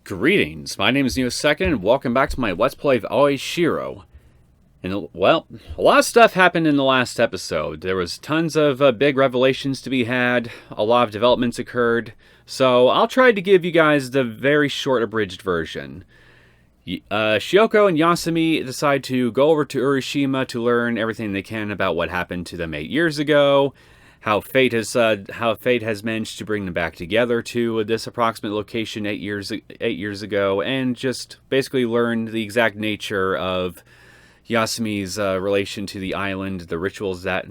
Greetings, my name is Neosekken, and welcome back to my Let's Play of Aoi Shiro. And, well, a lot of stuff happened in the last episode. There was tons of big revelations to be had, a lot of developments occurred, so I'll try to give you guys the very short abridged version. Syouko and Yasumi decide to go over to Urishima to learn everything they can about what happened to them 8 years ago, how fate has managed to bring them back together to this approximate location 8 years ago, and just basically learn the exact nature of Yasumi's relation to the island, the rituals that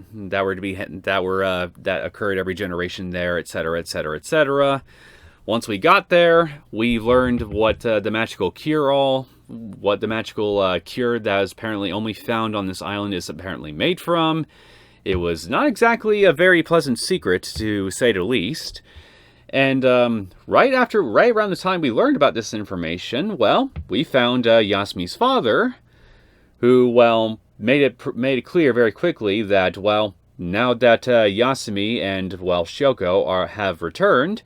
occurred every generation there, etc., etc., etc. Once we got there, we learned what the magical cure that is apparently only found on this island is apparently made from. It was not exactly a very pleasant secret, to say the least. And right around the time we learned about this information, well, we found Yasumi's father, who, well, made it clear very quickly that, well, now that Yasumi and, well, Syouko have returned,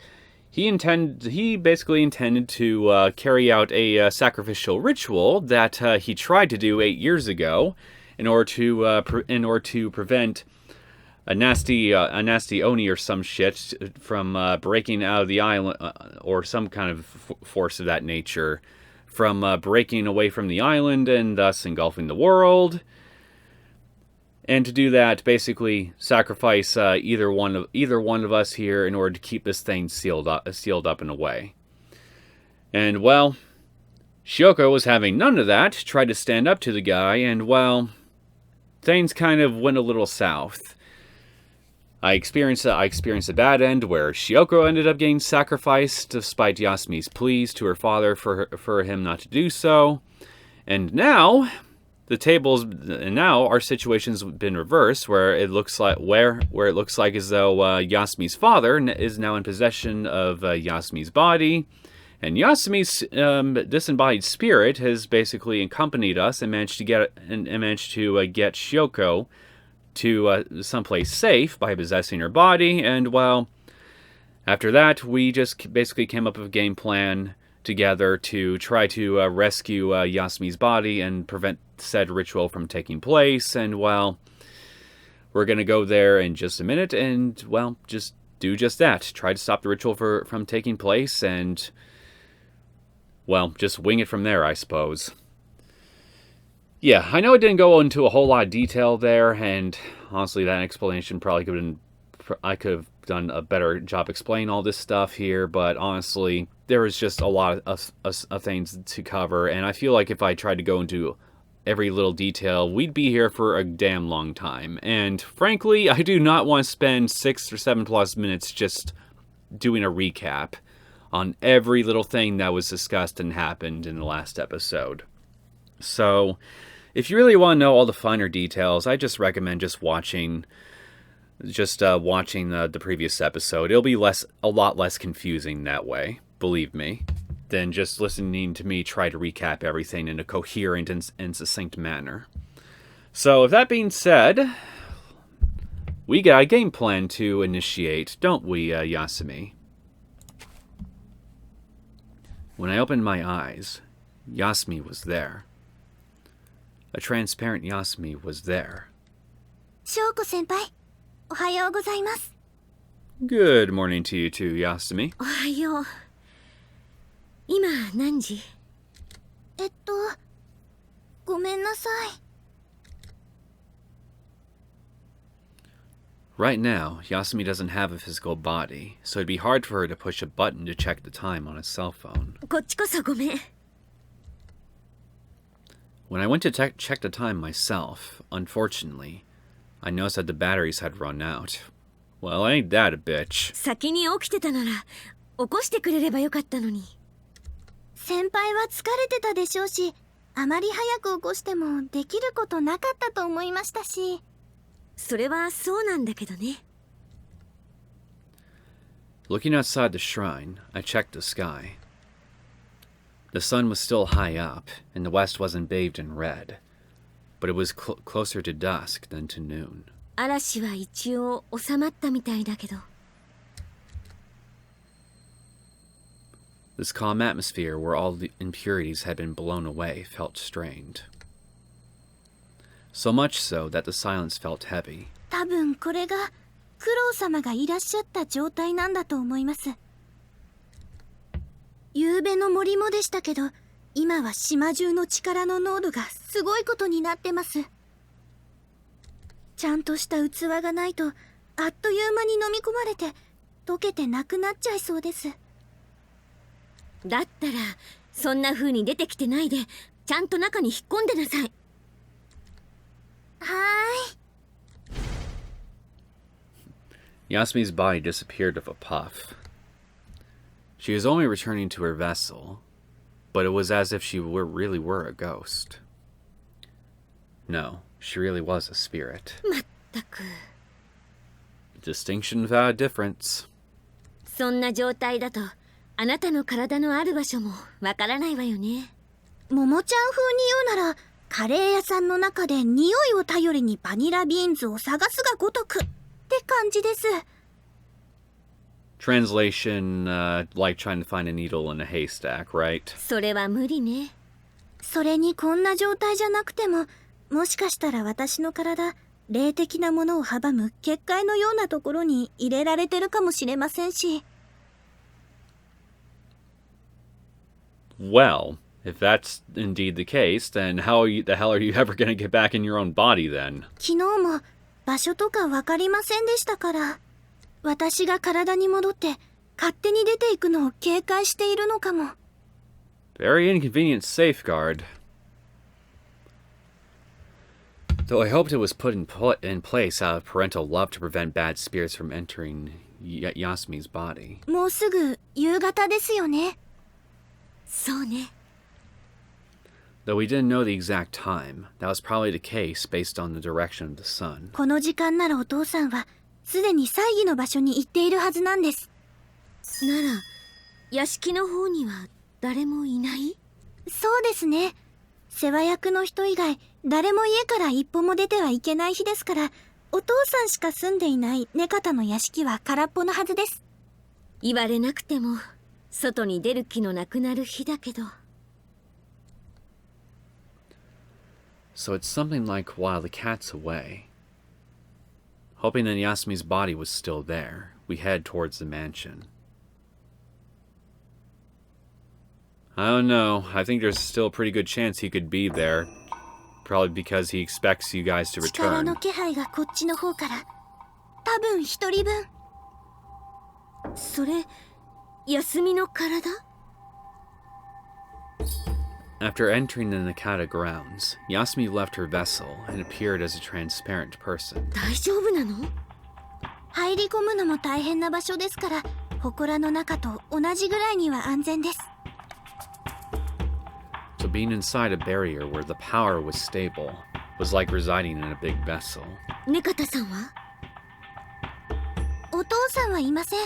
he basically intended to carry out a sacrificial ritual that he tried to do 8 years ago, in order to prevent a nasty Oni or some shit from breaking out of the island, or some kind of force of that nature, from breaking away from the island and thus engulfing the world. And to do that, basically sacrifice either one of us here in order to keep this thing sealed up and away. And, well, Syouko was having none of that, tried to stand up to the guy, and, well, things kind of went a little south. I experienced a bad end where Syouko ended up getting sacrificed despite Yasumi's pleas to her father for him not to do so. And now our situation's been reversed, where it looks like as though Yasumi's father is now in possession of Yasumi's body. And Yasumi's disembodied spirit has basically accompanied us and managed to get Syouko to someplace safe by possessing her body. And, well, after that, we just basically came up with a game plan together to try to rescue Yasumi's body and prevent said ritual from taking place. And, well, we're going to go there in just a minute and, well, just do just that. Try to stop the ritual from taking place and, well, just wing it from there, I suppose. Yeah, I know it didn't go into a whole lot of detail there, and honestly, that explanation I could have done a better job explaining all this stuff here, but honestly, there was just a lot of things to cover, and I feel like if I tried to go into every little detail, we'd be here for a damn long time. And frankly, I do not want to spend 6 or 7 plus minutes just doing a recap on every little thing that was discussed and happened in the last episode. So, if you really want to know all the finer details, I just recommend just watching the previous episode. It'll be a lot less confusing that way, believe me, than just listening to me try to recap everything in a coherent and succinct manner. So, with that being said, we got a game plan to initiate, don't we, Yasumi? When I opened my eyes, Yasumi was there. A transparent Yasumi was there. Syouko senpai, ohayou gozaimasu. Good morning to you too, Yasumi. Ohayou. Ima nanji? Gomennasai. Right now, Yasumi doesn't have a physical body, so it'd be hard for her to push a button to check the time on a cell phone. こっちこそごめん。 When I went to check the time myself, unfortunately, I noticed that the batteries had run out. Well, ain't that a bitch. 先に起きてたなら起こしてくれればよかったのに。先輩は疲れてたでしょうし、あまり早く起こしてもできることなかったと思いましたし。それはそうなんだけどね。Looking outside the shrine, I checked the sky. The sun was still high up, and the west wasn't bathed in red, but it was closer to dusk than to noon. 嵐は一応収まったみたいだけど。This calm atmosphere where all the impurities had been blown away felt strained. So much so that the silence felt heavy. 多分これがクロウ様がいらっしゃった状態なんだと思います。夕べの森もでしたけど、今は島中の力の濃度がすごいことになってます。ちゃんとした器がないと、あっという間に飲み込まれて、溶けてなくなっちゃいそうです。だったら、そんな風に出てきてないで、ちゃんと中に引っ込んでなさい。はーい。Yasumi's body disappeared with a puff. She was only returning to her vessel, but it was as if she really were a ghost. No, she really was a spirit. まったく。Distinction without a difference. そんな状態だと、あなたの体のある場所もわからないわよね。ももちゃん風に言うなら、カレー屋さんの中で匂いを頼りにバニラビーンズを探すがごとくって感じです。Translation, like trying to find a needle in a haystack, right? それは無理ね。それにこんな状態じゃなくても、もしかしたら私の体、霊的なものを阻む結界のようなところに入れられてるかもしれませんし。Well, if that's indeed the case, then the hell are you ever going to get back in your own body then? 昨日も場所とかわかりませんでしたから、私が体に戻って勝手に出ていくのを警戒しているのかも。Very inconvenient safeguard. Though I hoped it was put in place out of parental love to prevent bad spirits from entering Yasumi's body. もうすぐ夕方ですよね。そうね。Though we didn't know the exact time, that was probably the case based on the direction of the sun. この時間ならお父さんはすでに祭儀の場所に行っているはずなんです。なら、屋敷の方には誰もいない？そうですね。世話役の人以外、誰も家から一歩も出てはいけない日ですから、お父さんしか住んでいない根方の屋敷は空っぽのはずです。言われなくても、外に出る気のなくなる日だけど。So it's something like while the cat's away. Hoping that Yasumi's body was still there, we head towards the mansion. I don't know. I think there's still a pretty good chance he could be there. Probably because he expects you guys to 力 return. の気配がこっちの方から。多分一人分。それ、休みの体？ After entering the Nakata grounds, Yasumi left her vessel and appeared as a transparent person. 大丈夫なの？入り込むのも大変な場所ですから、祠の中と同じぐらいには安全です。So being inside a barrier where the power was stable was like residing in a big vessel. 根方さんは？お父さんはいません。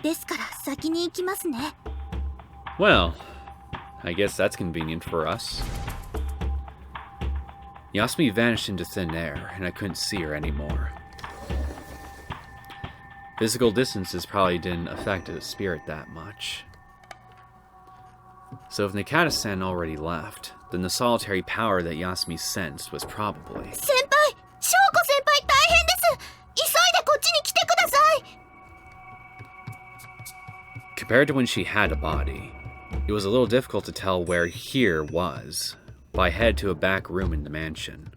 ですから先に行きますね。Well, I guess that's convenient for us. Yasumi vanished into thin air, and I couldn't see her anymore. Physical distances probably didn't affect the spirit that much. So if Nakata-san already left, then the solitary power that Yasumi sensed was probably... 先輩、翔子先輩大変です。急いでこっちに来てください。Compared to when she had a body, it was a little difficult to tell where here was, but I headed to a back room in the mansion.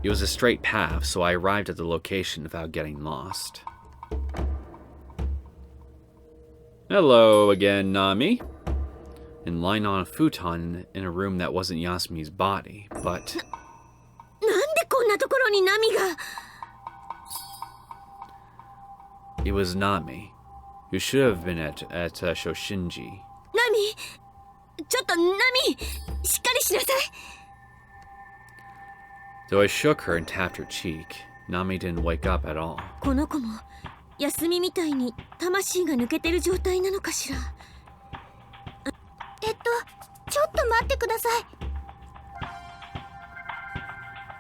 It was a straight path, so I arrived at the location without getting lost. Hello again, Nami. And lying on a futon in a room that wasn't Yasumi's body, but... なんでこんなところにナミが？ It was Nami, who should have been at Shoshinji. ナミ、ちょっとナミ、しっかりしなさい。 Though I shook her and tapped her cheek, Nami didn't wake up at all. この子も休みみたいに魂が抜けてる状態なのかしら。ちょっと待ってください。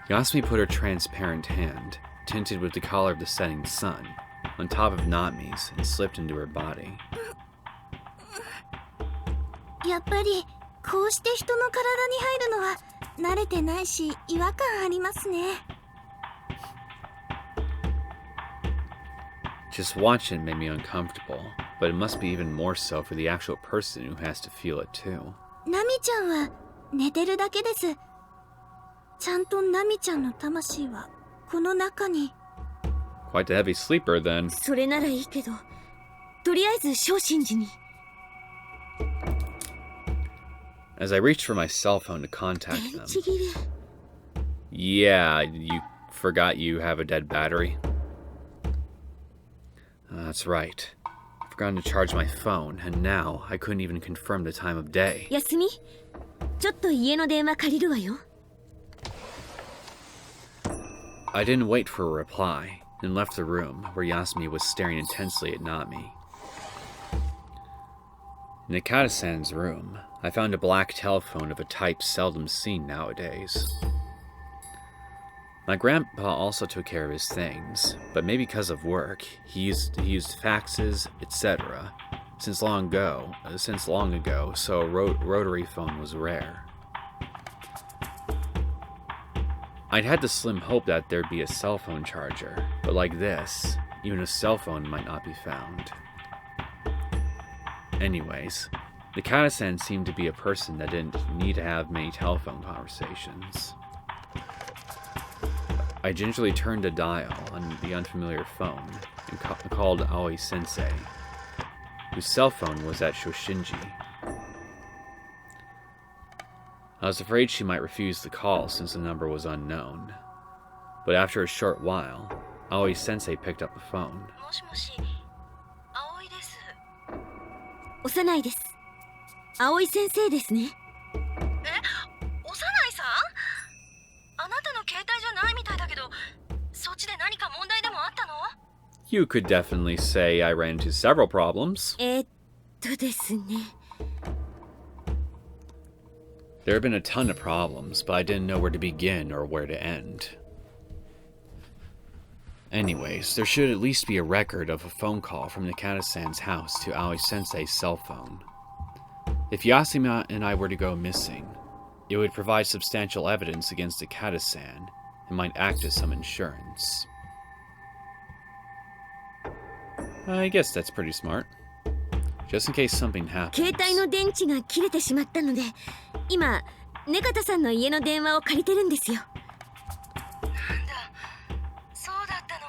Yasumi put her transparent hand, tinted with the color of the setting sun, on top of Nami's and slipped into her body. やっぱりこうして人の体に入るのは慣れてないし違和感ありますね。 Just watching it made me uncomfortable, but it must be even more so for the actual person who has to feel it too. ナミちゃんは寝てるだけです。ちゃんとナミちゃんの魂はこの中に。 Quite a heavy sleeper then. それならいいけど、とりあえず昇進時に。 As I reached for my cell phone to contact 電 them. 池切れ。 Yeah, you forgot you have a dead battery? That's right. I've forgotten to charge my phone, and now I couldn't even confirm the time of day. 休み？ちょっと家の電話借りるわよ。 I didn't wait for a reply, and left the room, where Yasumi was staring intensely at Nami. In Nakata-san's room, I found a black telephone of a type seldom seen nowadays. My grandpa also took care of his things, but maybe because of work, he used faxes, etc. Since long ago, so a rotary phone was rare. I'd had the slim hope that there'd be a cell phone charger, but like this, even a cell phone might not be found. Anyways, the Nakata-san seemed to be a person that didn't need to have many telephone conversations. I gingerly turned a dial on the unfamiliar phone and called Aoi Sensei, whose cell phone was at Shoshinji. I was afraid she might refuse the call since the number was unknown, but after a short while, Aoi Sensei picked up the phone. もしもし、葵です。幼いです。葵先生ですね。え、幼いさん？あなたの携帯じゃないみたいだけど、そっちで何か問題でもあったの？ You could definitely say I ran into several problems. ですね。There have been a ton of problems, but I didn't know where to begin or where to end. Anyways, there should at least be a record of a phone call from Nakata-san's house to Aoi Sensei's cell phone. If Yasumi and I were to go missing, it would provide substantial evidence against Nakata-san and might act as some insurance. I guess that's pretty smart. Just in case something happens. 携帯の電池が切れてしまったので、今、根方さんの家の電話を借りてるんですよ。なんだ、そうだったの。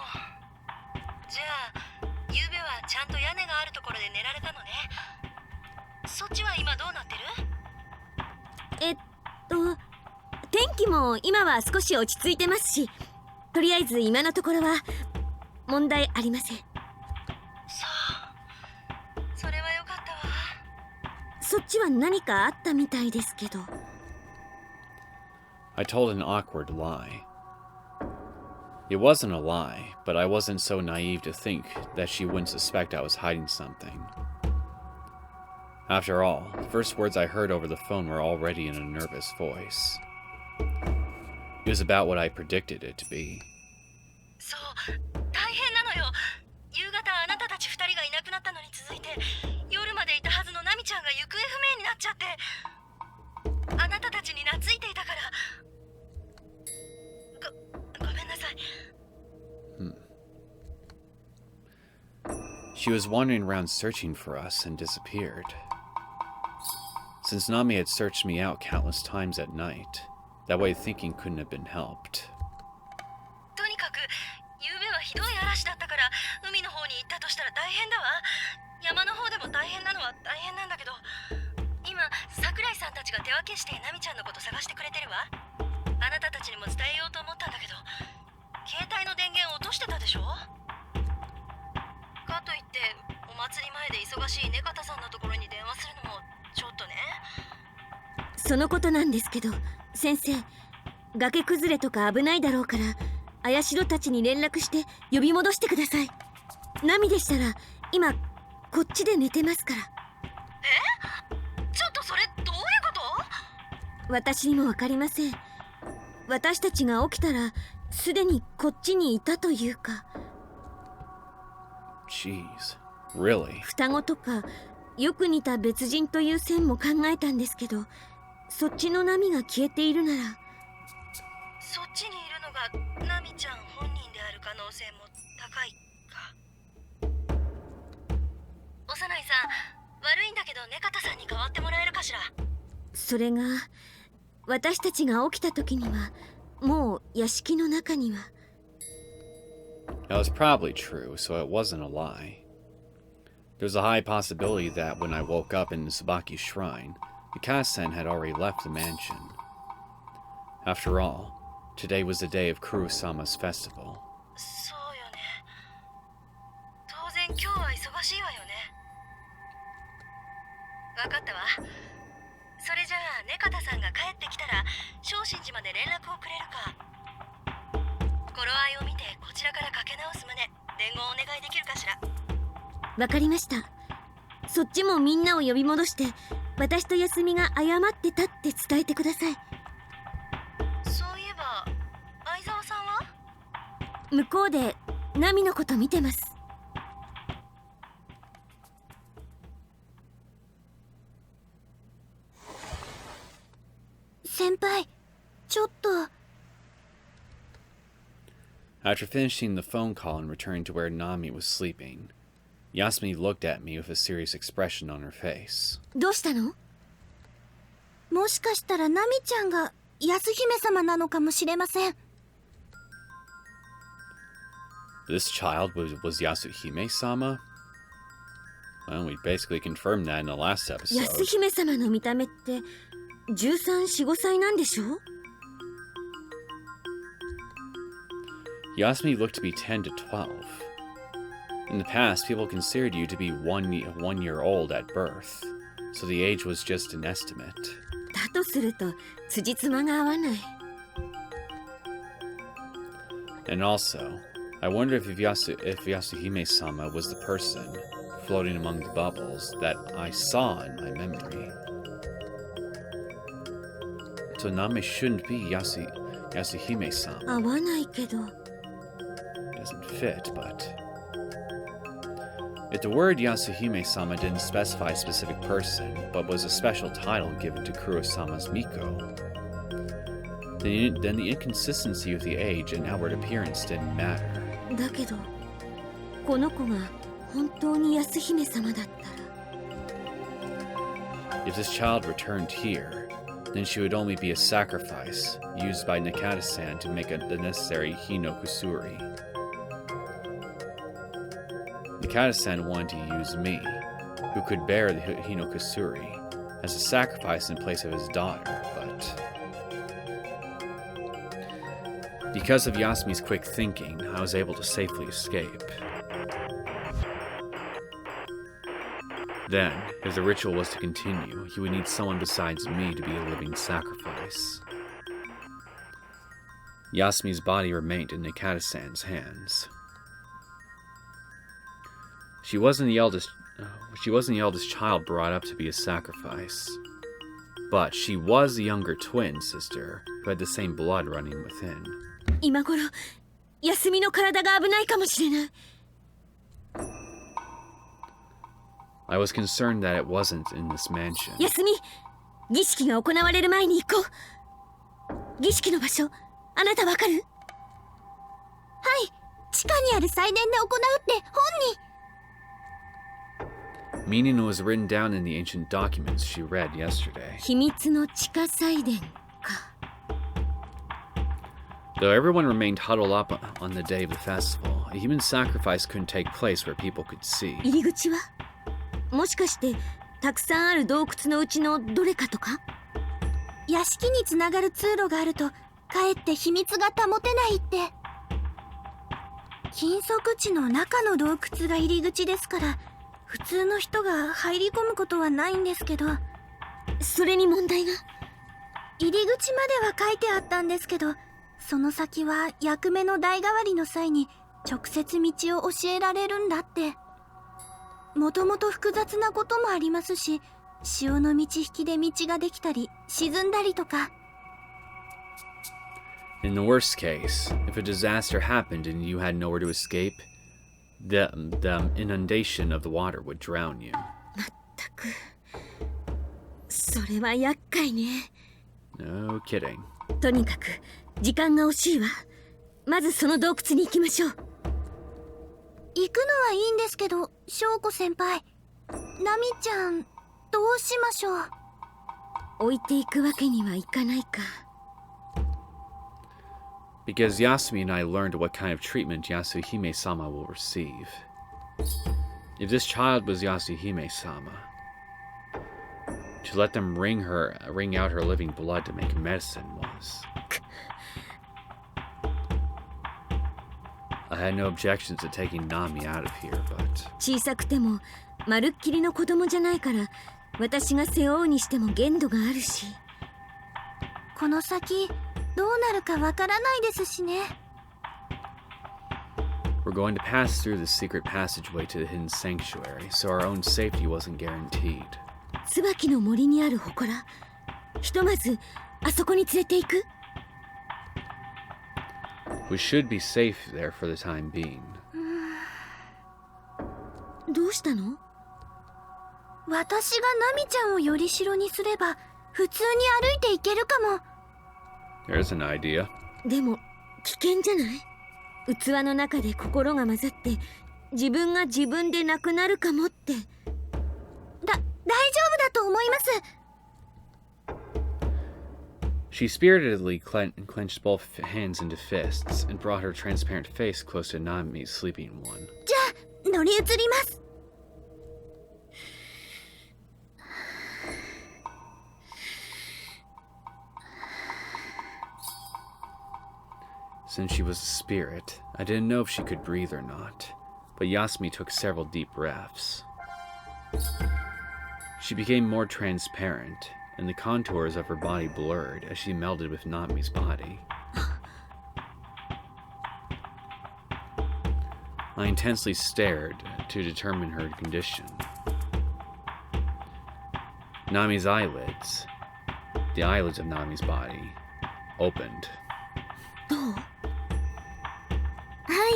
じゃあ、昨夜はちゃんと屋根があるところで寝られたのね。そっちは今どうなってる？天気も今は少し落ち着いてますし、とりあえず今のところは問題ありません。それはよかったわ。そっちは何かあったみたいですけど。I told an awkward lie. It wasn't a lie, but I wasn't so naive to think that she wouldn't suspect I was hiding something. After all, the first words I heard over the phone were already in a nervous voice. It was about what I predicted it to be. そう、大変なのよ。夕方あなたたち2人がいなくなったのに続いて、夜までいたはずのナミちゃんが行方不明になっちゃって、あなたたちに懐いていたから。ごめんなさい。She was wandering around searching for us and disappeared. Since Nami had searched me out countless times at night, that way of thinking couldn't have been helped. とにかく、夕べはひどい嵐だったから、海の方に行ったとしたら大変だわ。山の方でも大変なのは大変なんだけど、今、桜井さんたちが手分けしてナミちゃんのこと探してくれてるわ。あなたたちにも伝えようと思ったんだけど、携帯の電源落としてたでしょ？かといってお祭り前で忙しい根方さんのところに電話するのもちょっとね。そのことなんですけど、先生、崖崩れとか危ないだろうから、綾代たちに連絡して呼び戻してください。ナミでしたら今こっちで寝てますから。ちょっとそれどういうこと？私にも分かりません。私たちが起きたらすでにこっちにいたというか。Jeez, really? 双子とかよく似た別人という線も考えたんですけど、そっちのナミが消えているなら。そっちにいるのがナミちゃん本人である可能性も高いか。幼いさん、悪いんだけどネカタさんに代わってもらえるかしら。それが私たちが起きた時にはもう屋敷の中には。 That was probably true, so it wasn't a lie. There's a high possibility that when I woke up in the Tsubaki shrine, Mikasa-sen had already left the mansion. After all, today was the day of Kurosama's festival. そうよね。当然今日は忙しいわよね。わかったわ。それじゃあネカタさんが帰ってきたら昇進寺まで連絡をくれるか。頃合いを見てこちらからかけ直すまで伝言お願いできるかしら。わかりました。そっちもみんなを呼び戻して私と休みが謝ってたって伝えてください。そういえば相沢さんは？向こうでナミのこと見てます。先輩、ちょっと。 After finishing the phone call and returning to where Nami was sleeping, Yasumi looked at me with a serious expression on her face. どうしたの？もしかしたらナミちゃんが安姫様なのかもしれません。 This child was Yasuhime-sama? Well, we basically confirmed that in the last 安 episode. 姫様の見た目って13、14、5歳なんでしょ？ Yasumi looked to be 10 to 12. In the past, people considered you to be one year old at birth, so the age was just an estimate. だとすると辻褄が合わない。 And also, I wonder if Yasuhime-sama was the person floating among the bubbles that I saw in my memory. So Nami shouldn't be Yasuhime-sama. 合わないけど。 Doesn't fit, but... If the word Yasuhime-sama didn't specify a specific person, but was a special title given to Kurosama's Miko, then the inconsistency of the age and outward appearance didn't matter. だけどこの子が本当に安姫様だったら。 If this child returned here, then she would only be a sacrifice used by Nakata-san to make the necessary Hinokusuri. Nakata-san wanted to use me, who could bear the Hinokusuri, as a sacrifice in place of his daughter, but... Because of Yasumi's quick thinking, I was able to safely escape. Then, if the ritual was to continue, he would need someone besides me to be a living sacrifice. Yasumi's body remained in Nakata-san's hands. She wasn't the eldest child brought up to be a sacrifice. But she was the younger twin sister who had the same blood running within. 今頃休みの体が危ないかもしれない。 I was concerned that it wasn't in this mansion. 休み、儀式が行われる前に行こう。儀式の場所、あなたわかる？はい、地下にある祭殿で行うって本に。 Meaning was written down in the ancient documents she read yesterday. 秘密の地下祭殿か。 Though everyone remained huddled up on the day of the festival, a human sacrifice couldn't take place where people could see. 入り口は？もしかしてたくさんある洞窟のうちのどれかとか？屋敷につながる通路があるとかえって秘密が保てないって。禁足地の中の洞窟が入り口ですから普通の人が入り込むことはないんですけど。それに問題が？入り口までは書いてあったんですけど、その先は役目の代替わりの際に直接道を教えられるんだって。もともと複雑なこともありますし、潮の満ち引きで道ができたり沈んだりとか。 In the worst case, if a disaster happened and you had nowhere to escape, the inundation of the water would drown you. たく、それは厄介ね。 No kidding. とにかく時間が惜しいわ。まずその洞窟に行きましょう。行くのはいいんですけど、翔子先輩。ナミちゃん、どうしましょう。置いていくわけにはいかないか。Because Yasumi and I learned what kind of treatment Yasuhime-sama will receive. If this child was Yasuhime-sama, to let them wring out her living blood to make medicine was. I had no objections to taking Nami out of here, but 小さくてもまるっきりの子供じゃないから、私が背負うにしても限度があるし。この先どうなるかわからないですしね。we're going to pass through the secret passageway to the hidden sanctuary, so our own safety wasn't guaranteed. 椿の森にある祠、ひとまずあそこに連れて行く。We should be safe there for the time being. どうしたの？私がナミちゃんをよりしろにすれば普通に歩いていけるかも。There's an idea. でも危険じゃない？器の中で心が混ざって自分が自分でなくなるかもって。大丈夫だと思います。She spiritedly clenched both hands into fists and brought her transparent face close to Nami's sleeping one. じゃあ乗り移ります。Since she was a spirit, I didn't know if she could breathe or not, but Yasumi took several deep breaths. She became more transparent, and the contours of her body blurred as she melded with Nami's body. I intensely stared to determine her condition. Nami's eyelids, the eyelids of Nami's body, opened. どう？は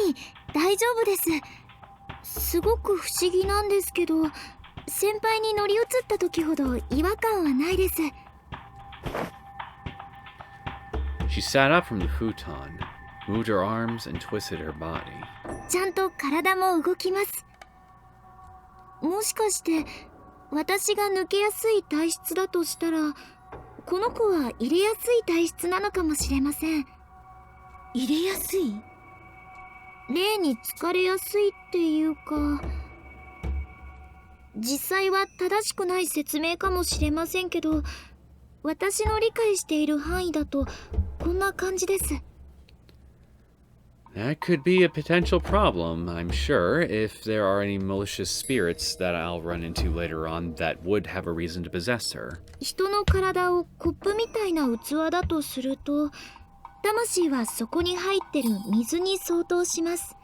い、大丈夫です。すごく不思議なんですけど、先輩に乗り移った時ほど違和感はないです。She sat up from the futon, moved her arms, and twisted her body. ちゃんと体も動きます。もしかして私が抜けやすい体質だとしたら、この子は入れやすい体質なのかもしれません。入れやすい？霊に疲れやすいっていうか、実際は正しくない説明かもしれませんけど、私の理解している範囲だとこんな感じです。That could be a potential problem, I'm sure, if there are any malicious spirits that I'll run into later on that would have a reason to possess her. 人の体をコップみたいな器だとすると、魂はそこに入ってる水に相当します。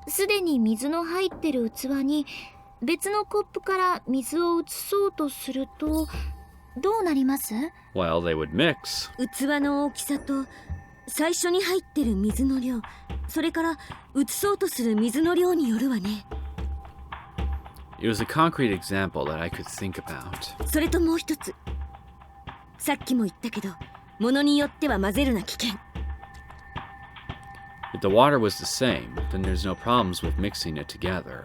すでに水の入ってる器に別のコップから水を移そうとすると、どうなります？ Well, they would mix. 器の大きさと最初に入ってる水の量、それから移そうとする水の量によるわね。It was a concrete example that I could think about. それともう一つ、さっきも言ったけど、物によっては混ぜるな危険。 If the water was the same, then there's no problems with mixing it together.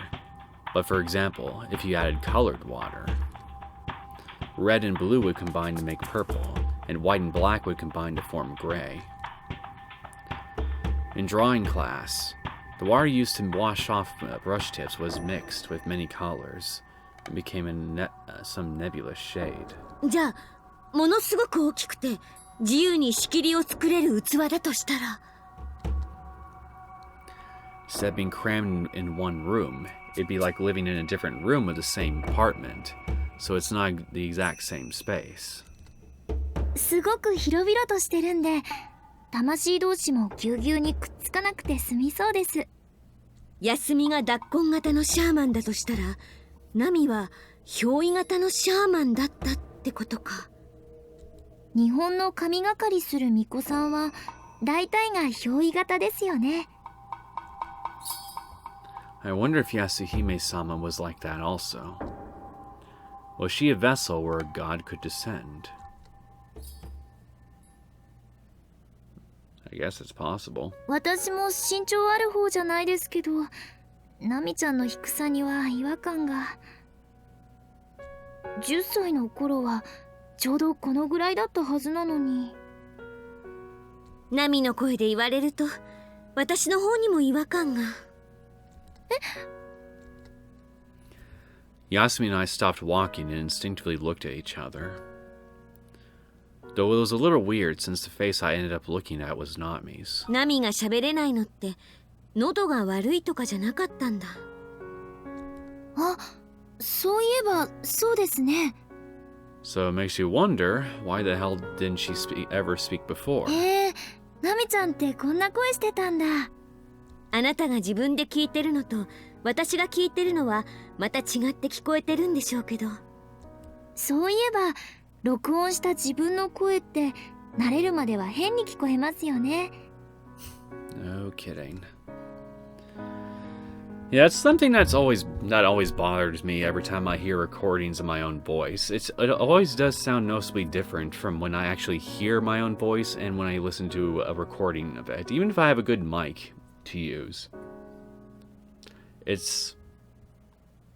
But for example, if you added colored water, red and blue would combine to make purple, and white and black would combine to form gray. In drawing class, the water used to wash off brush tips was mixed with many colors and became some nebulous shade. じゃあものすごく大きくて自由に仕切りを作れる器だとしたら、 Instead of being crammed in one room, it'd be like living in a different room with the same apartment, so it's not the exact same space. すごく広々としてるんで、魂同士もぎゅうぎゅうにくっつかなくて済みそうです。休みが脱根型のシャーマンだとしたら、ナミは憑依型のシャーマンだったってことか。日本の神がかりする巫女さんは大体が憑依型ですよね。I wonder if Yasuhime-sama was like that also. Was she a vessel where a god could descend? I guess it's possible. 私も身長ある方じゃないですけど、ナミちゃんの低さには違和感が。10歳の頃はちょうどこのぐらいだったはずなのに。ナミの声で言われると、私の方にも違和感が。Yasumi and I stopped walking and instinctively looked at each other. Though it was a little weird since the face I ended up looking at was Nami's. ナミが喋れないのって、喉が悪いとかじゃなかったんだ。あ、そういえばそうですね。So it makes you wonder, why the hell didn't she ever speak before? ナミちゃんってこんな声してたんだ。あなたが自分で聞いてるのと、私が聞いてるのはまた違って聞こえてるんでしょうけど。そういえば録音した自分の声って慣れるまでは変に聞こえますよね。No kidding. Yeah, it's something that always bothers me every time I hear recordings of my own voice. It always does sound noticeably different from when I actually hear my own voice and when I listen to a recording of it, even if I have a good mic to use. It's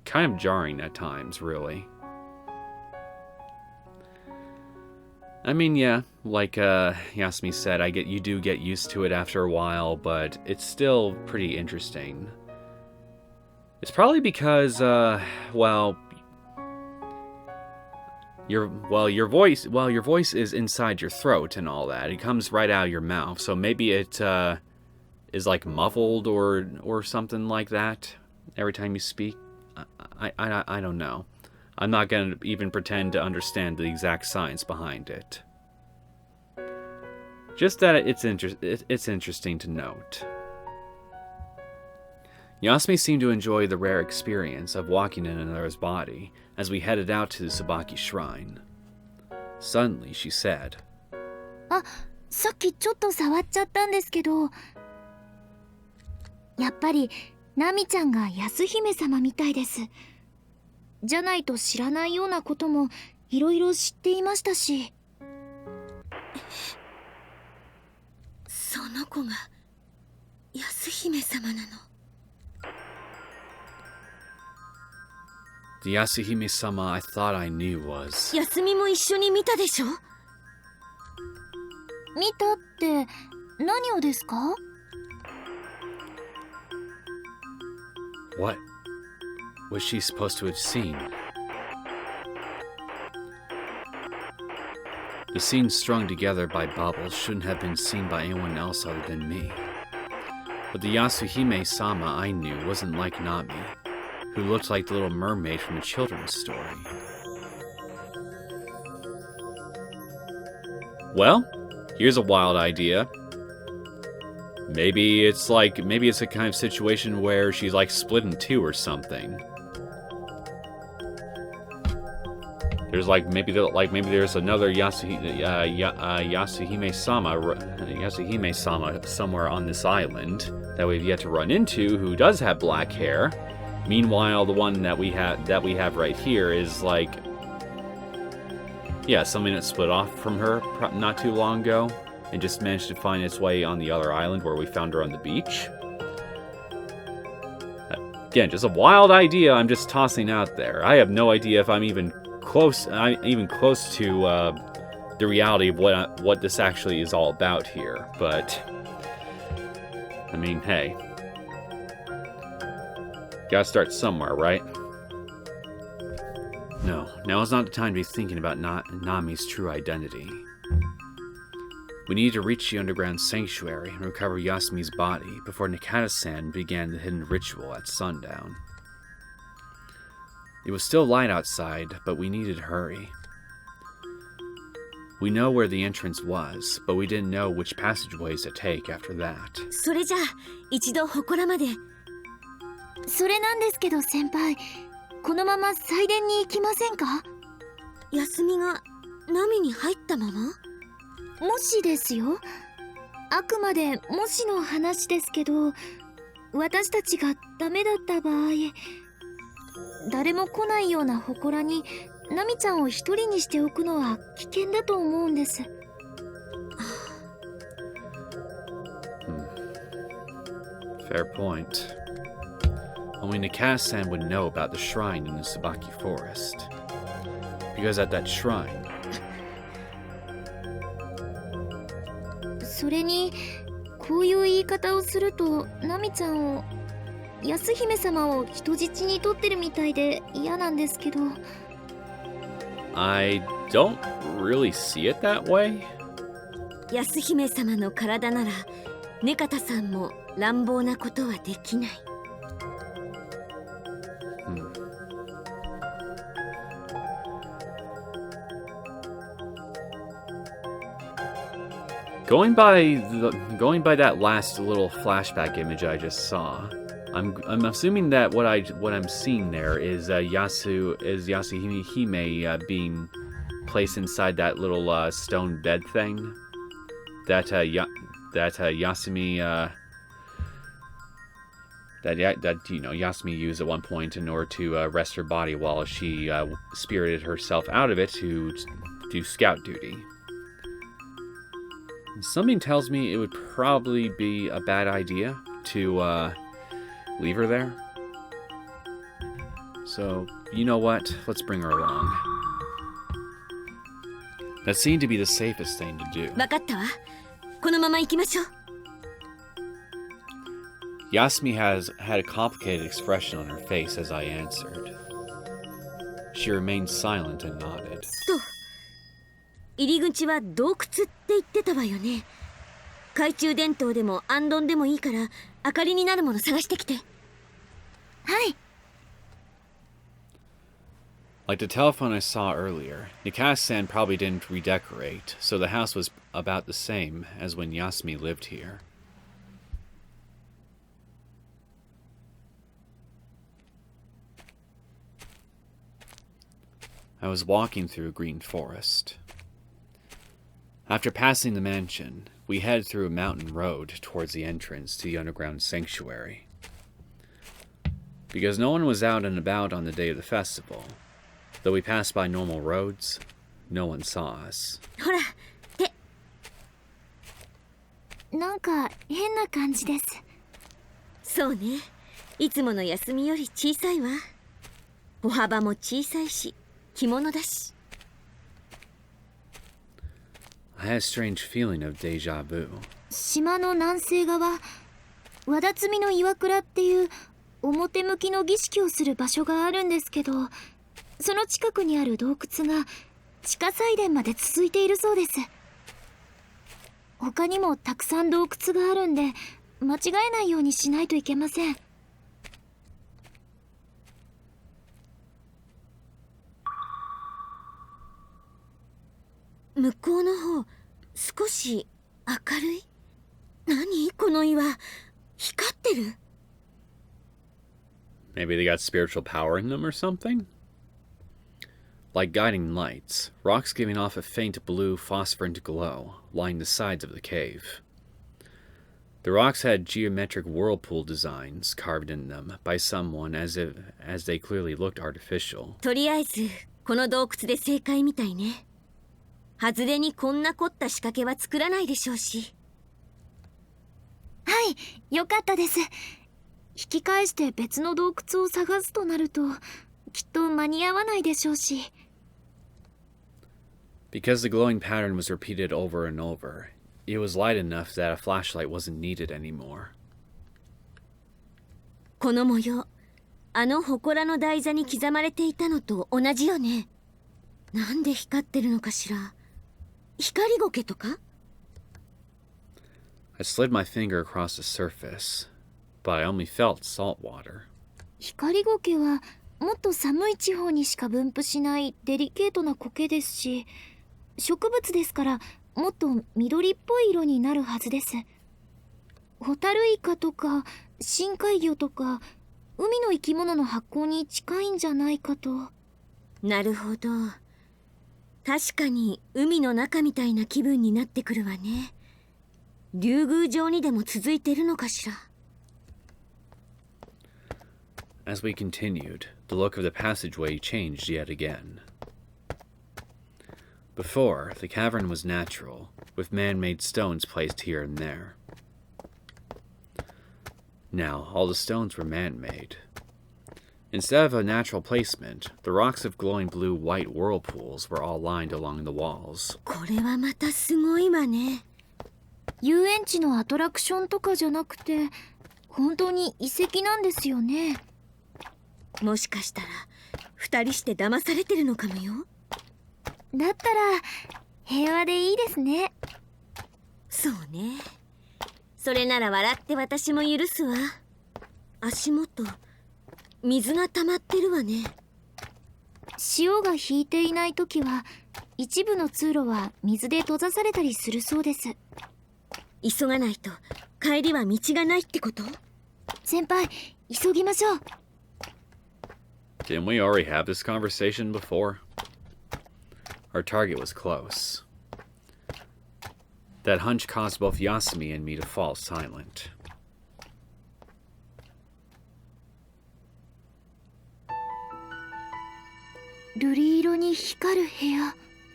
kind of jarring at times, really. I mean, yeah, like Yasumi said, you do get used to it after a while, but it's still pretty interesting. It's probably because, your voice is inside your throat and all that. It comes right out of your mouth, so maybe it is like muffled or something like that every time you speak. I don't know. I'm not gonna even pretend to understand the exact science behind it. Just that it's interesting to note. Yasumi seemed to enjoy the rare experience of walking in another's body as we headed out to the Tsubaki Shrine. Suddenly, she said, あ、さっきちょっと触っちゃったんですけど、やっぱりナミちゃんが安姫様みたいです。じゃないと知らないようなこともいろいろ知っていましたし。その子が安姫様なの。The Yasuhime-sama I thought I knew was... 休みも一緒に見たでしょ？見たって何をですか？ What was she supposed to have seen? The scene strung together by bubbles shouldn't have been seen by anyone else other than me. But the Yasuhime-sama I knew wasn't like Nami, who looked like the little mermaid from a children's story. Well, here's a wild idea. Maybe it's a kind of situation where she's like split in two or something. There's maybe there's another Yasuhime-sama somewhere on this island that we've yet to run into, who does have black hair. Meanwhile, the one that we have right here is something that split off from her not too long ago and just managed to find its way on the other island where we found her on the beach. Again, just a wild idea I'm just tossing out there. I have no idea if I'm even close to the reality of what this actually is all about here. But I mean, hey, gotta start somewhere, right? No, now is not the time to be thinking about Nami's true identity. We need to reach the underground sanctuary and recover Yasumi's body before Nakata-san began the hidden ritual at sundown. It was still light outside, but we needed to hurry. We know where the entrance was, but we didn't know which passageways to take after that. それじゃあ一度祠まで。それなんですけど先輩、このまま祭殿に行きませんか？休みがナミに入ったまま？もしですよ。あくまでもしの話ですけど、私たちがダメだった場合、誰も来ないような祠にナミちゃんを一人にしておくのは危険だと思うんです。Fair point. Only Nakasan would know about the shrine in the Tsubaki Forest. Because at that shrine... それに、こういう言い方をすると、ナミちゃんを、安姫様を人質に取ってるみたいで嫌なんですけど。I don't really see it that way. 安姫様の体なら、ネカタさんも乱暴なことはできない。Going by that last little flashback image I just saw, I'm assuming that what I'm seeing there is Yasuhime being placed inside that little stone bed thing that Yasumi Yasumi used at one point in order to rest her body while she spirited herself out of it to do scout duty. Something tells me it would probably be a bad idea to leave her there. So, you know what? Let's bring her along. That seemed to be the safest thing to do. わかったわ。このまま行きましょう。Yasumi had a complicated expression on her face as I answered. She remained silent and nodded. 入り口は洞窟って言ってたわよね。懐中電灯でもアンドンでもいいから明かりになるもの探してきて。はい。 Like the telephone I saw earlier, Nikasan probably didn't redecorate, so the house was about the same as when Yasumi lived here. I was walking through a green forest. After passing the mansion, we headed through a mountain road towards the entrance to the underground sanctuary. Because no one was out and about on the day of the festival, though we passed by normal roads, no one saw us. ほら、手。なんか変な感じです。そうね。いつもの休みより小さいわ。歩幅も小さいし、着物だし。I had a strange feeling of déjà vu. 島の南西側、和田摘みの岩倉っていう表向きの儀式をする場所があるんですけど、その近くにある洞窟が地下祭殿まで続いているそうです。他にもたくさん洞窟があるんで、間違えないようにしないといけません。向こうの方、少し明るい？何この岩、光ってる？ Maybe they got spiritual power in them or something? Like guiding lights, rocks giving off a faint blue phosphorescent glow, lining the sides of the cave. The rocks had geometric whirlpool designs carved in them by someone as they clearly looked artificial. とりあえず、この洞窟で正解みたいね。外れにこんな凝った仕掛けは作らないでしょうし。はい、よかったです。引き返して別の洞窟を探すとなると、きっと間に合わないでしょうし。Because the glowing pattern was repeated over and over, it was light enough that a flashlight wasn't needed anymore. この模様、あの祠の台座に刻まれていたのと同じよね。なんで光ってるのかしら。光苔とか？ I slid my finger across the surface, but I only felt salt water. 光苔はもっと寒い地方にしか分布しないデリケートな苔ですし、植物ですからもっと緑っぽい色になるはずです。ホタルイカとか深海魚とか海の生き物の発酵に近いんじゃないかと。なるほど。確かに海の中みたいな気分になってくるわね。竜宮城にでも続いてるのかしら。As we continued, the look of the passageway changed yet again. Before, the cavern was natural, with man-made stones placed here and there. Now, all the stones were man-made. Instead of a natural placement, the rocks of glowing blue-white whirlpools were all lined along the walls. これはまたすごいわね。遊園地のアトラクションとかじゃなくて、本当に遺跡なんですよね。もしかしたら二人して騙されてるのかもよ。だったら平和でいいですね。そうね。それなら笑って私も許すわ。足元水が溜まってるわね。潮が引いていないときは一部の通路は水で閉ざされたりするそうです。急がないと帰りは道がないってこと？先輩、急ぎましょう。 Didn't we already have this conversation before? Our target was close. That hunch caused both Yasumi and me to fall silent.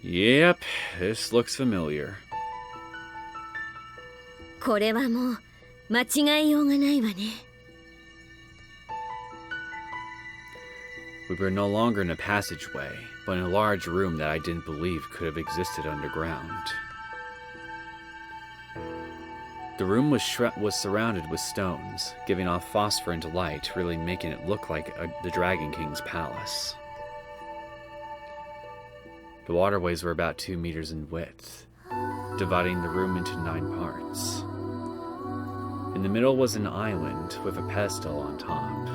Yep, this looks familiar. これはもう間違いようがないわね。We were no longer in a passageway, but in a large room that I didn't believe could have existed underground. The room was surrounded with stones, giving off phosphorescent light, really making it look like the Dragon King's palace. The waterways were about 2 meters in width, dividing the room into 9 parts. In the middle was an island with a pedestal on top.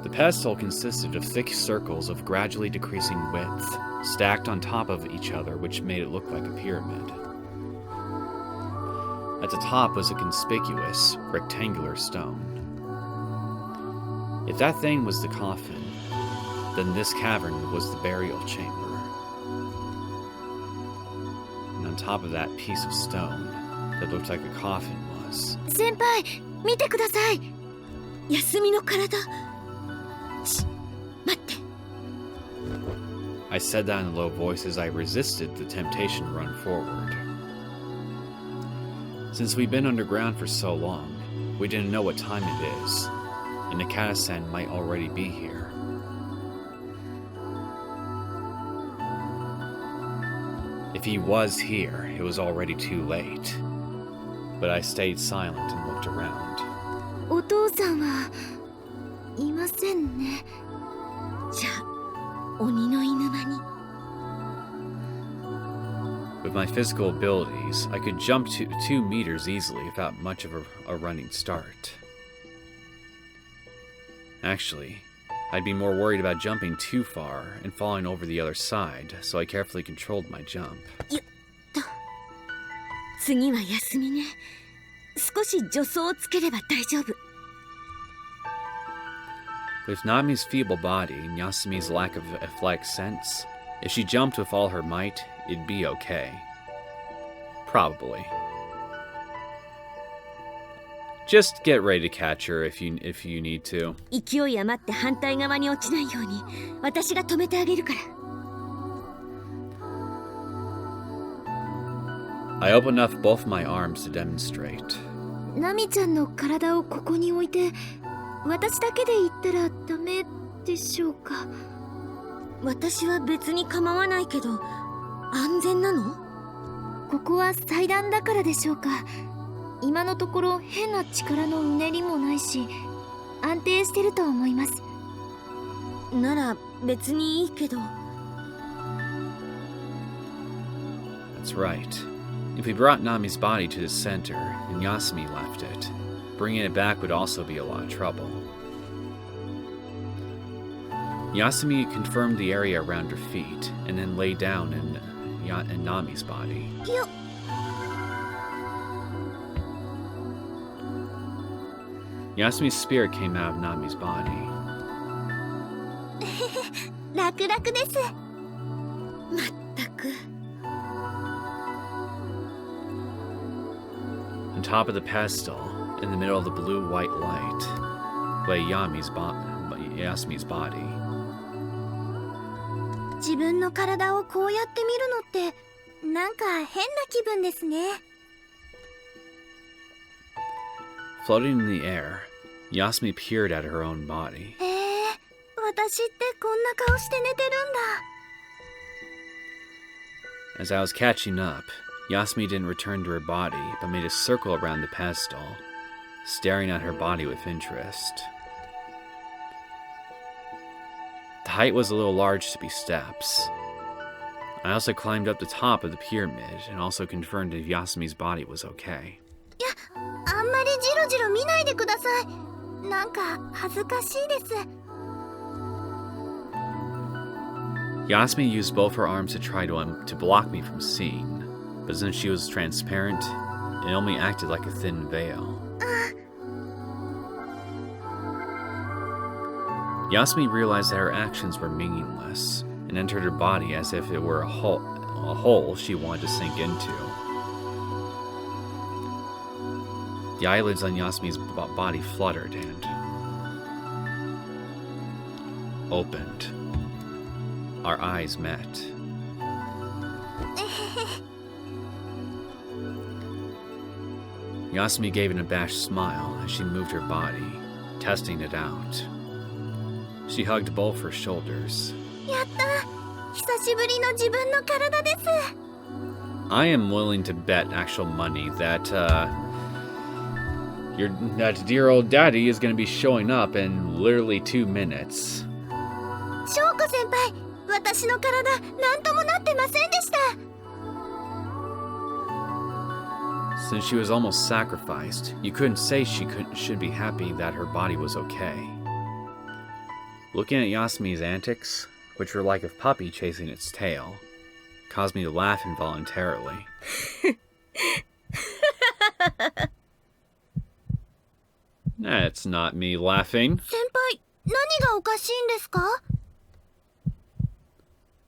The pedestal consisted of thick circles of gradually decreasing width, stacked on top of each other, which made it look like a pyramid. At the top was a conspicuous, rectangular stone. If that thing was the coffin, then this cavern was the burial chamber. And on top of that piece of stone that looked like a coffin was... 先輩、見てください。休みの体。し、待って。I said that in a low voice as I resisted the temptation to run forward. Since we've been underground for so long, we didn't know what time it is, and Nakata-san might already be here. If he was here, it was already too late. But I stayed silent and looked around. お父さんはいませんね。じゃあ、鬼の犬間に。With my physical abilities, I could jump 2 meters easily without much of a running start. Actually, I'd be more worried about jumping too far and falling over the other side, so I carefully controlled my jump. 次は休みね。少し助走をつければ大丈夫。With Nami's feeble body and Yasumi's lack of athletic sense, if she jumped with all her might, it'd be okay. Probably. Just get ready to catch her if you need to. 勢い余って反対側に落ちないように、私が止めてあげるから。I opened up both my arms to demonstrate. ナミちゃんの体をここに置いて、私だけで行ったらダメでしょうか。私は別に構わないけど、安全なの？ここは祭壇だからでしょうか。今のところ変な力のうねりもないし、安定してると思います。なら別にいいけど。That's right. If we brought Nami's body to the center and Yasumi left it, bringing it back would also be a lot of trouble. Yasumi confirmed the area around her feet and then lay down in Nami's body. Yasumi's spirit came out of Nami's body. 楽々です。まったく。On top of the pedestal, in the middle of the blue-white light, lay Yasumi's body. 自分の体をこうやって見るのってなんか変な気分ですね。 Floating in the air, Yasumi peered at her own body. 私ってこんな顔して寝てるんだ。 As I was catching up, Yasumi didn't return to her body, but made a circle around the pedestal, staring at her body with interest. The height was a little large to be steps. I also climbed up the top of the pyramid and also confirmed if Yasumi's body was okay. いや、あんまりジロジロ見ないでください。なんか恥ずかしいです。 Yasumi used both her arms to try to block me from seeing, but since she was transparent, it only acted like a thin veil. Yasumi realized that her actions were meaningless and entered her body as if it were a hole she wanted to sink into. The eyelids on Yasumi's body fluttered and opened. Our eyes met. Yasumi gave an abashed smile as she moved her body, testing it out. She hugged both her shoulders. やった、久しぶりの自分の体です。 I am willing to bet actual money that that dear old daddy is going to be showing up in literally 2 minutes. 翔子先輩、私の体なんともなってませんでした。 Since she was almost sacrificed, you couldn't say she should be happy that her body was okay. Looking at Yasumi's antics, which were like a puppy chasing its tail, caused me to laugh involuntarily. That's not me laughing. 先輩、何がおかしいんですか？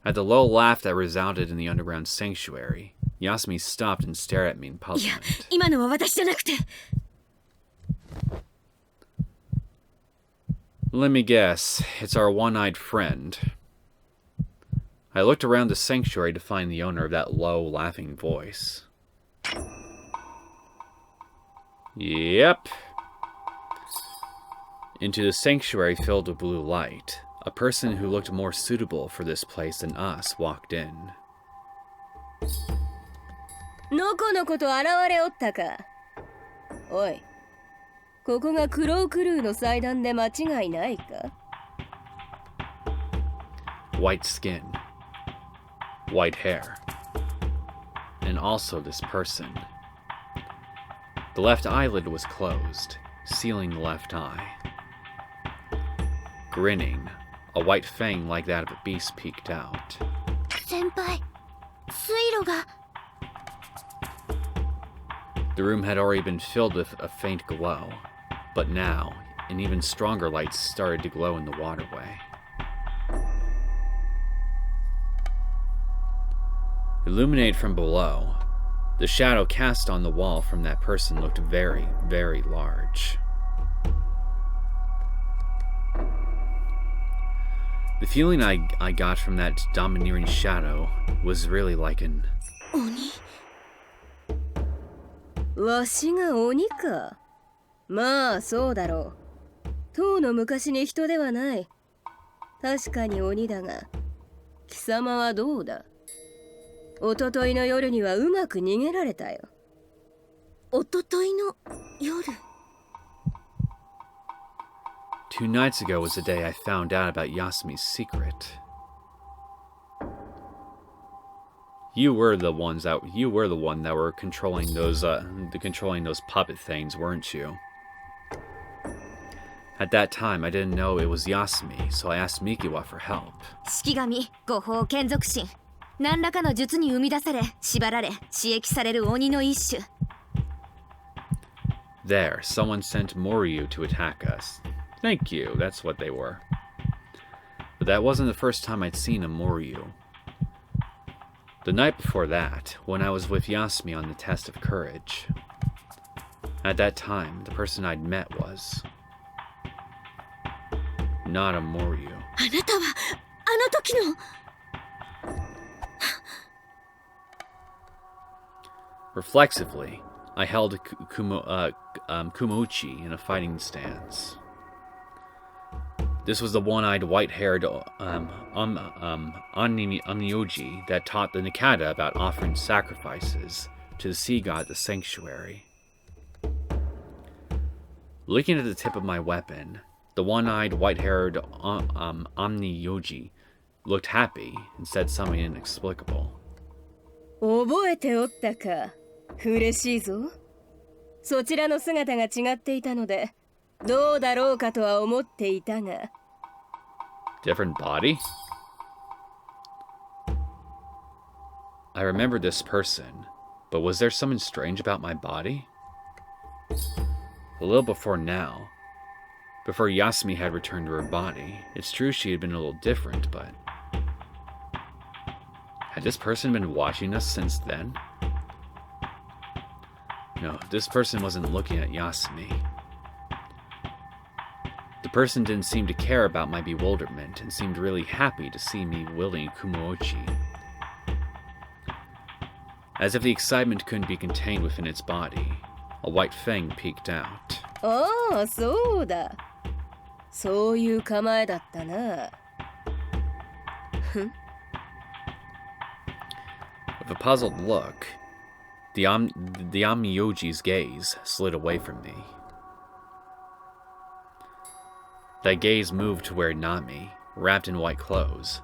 At the low laugh that resounded in the underground sanctuary, Yasumi stopped and stared at me in いや、 puzzlement. 今のは私じゃなくて。 Let me guess, it's our one-eyed friend. I looked around the sanctuary to find the owner of that low, laughing voice. Yep. Into the sanctuary filled with blue light, a person who looked more suitable for this place than us walked in. のこのこと現れおったか。おい、ここがクロウクルーの祭壇で間違いないか？ White skin, white hair, and also this person. The left eyelid was closed, sealing the left eye. Grinning, a white fang like that of a beast peeked out. 先輩、水路が。 The room had already been filled with a faint glow, but now, an even stronger light started to glow in the waterway. Illuminated from below, the shadow cast on the wall from that person looked very, very large. The feeling I got from that domineering shadow was really like an... 鬼。わしが鬼か。まあそうだろう。とうの昔に人ではない。確かに鬼だが、貴様はどうだ。おとといの夜にはうまく逃げられたよ。おとといの夜。 2 nights ago was the day I found out about Yasumi's secret. You were the one that were controlling those puppet things, weren't you? At that time, I didn't know it was Yasumi, so I asked Mikiwa for help. 式神、護法、眷属神。何らかの術に生み出され、縛られ、刺激される鬼の一種。 There, someone sent Moryu to attack us. Thank you, that's what they were. But that wasn't the first time I'd seen a Moryu. The night before that, when I was with Yasumi on the test of courage. At that time, the person I'd met was... not a Moryu. あなたは、あの時の... Reflexively, I held Kumouchi in a fighting stance. This was the one-eyed, white-haired Onmyoji that taught the Nakata about offering sacrifices to the sea god at the sanctuary. Looking at the tip of my weapon, the one-eyed, white-haired Onmyoji looked happy and said something inexplicable. 覚えておったか。嬉しいぞ。そちらの姿が違っていたので、どうだろうかとは思っていたが。Different body? I remembered this person, but was there something strange about my body? A little before now, before Yasumi had returned to her body, it's true she had been a little different, but had this person been watching us since then? No, this person wasn't looking at Yasumi. The person didn't seem to care about my bewilderment and seemed really happy to see me wielding Kumouchi. As if the excitement couldn't be contained within its body, a white fang peeked out. ああ、そうだ。そういう構えだったな。With a puzzled look, the Onmyoji's gaze slid away from me. That gaze moved to where Nami, wrapped in white clothes,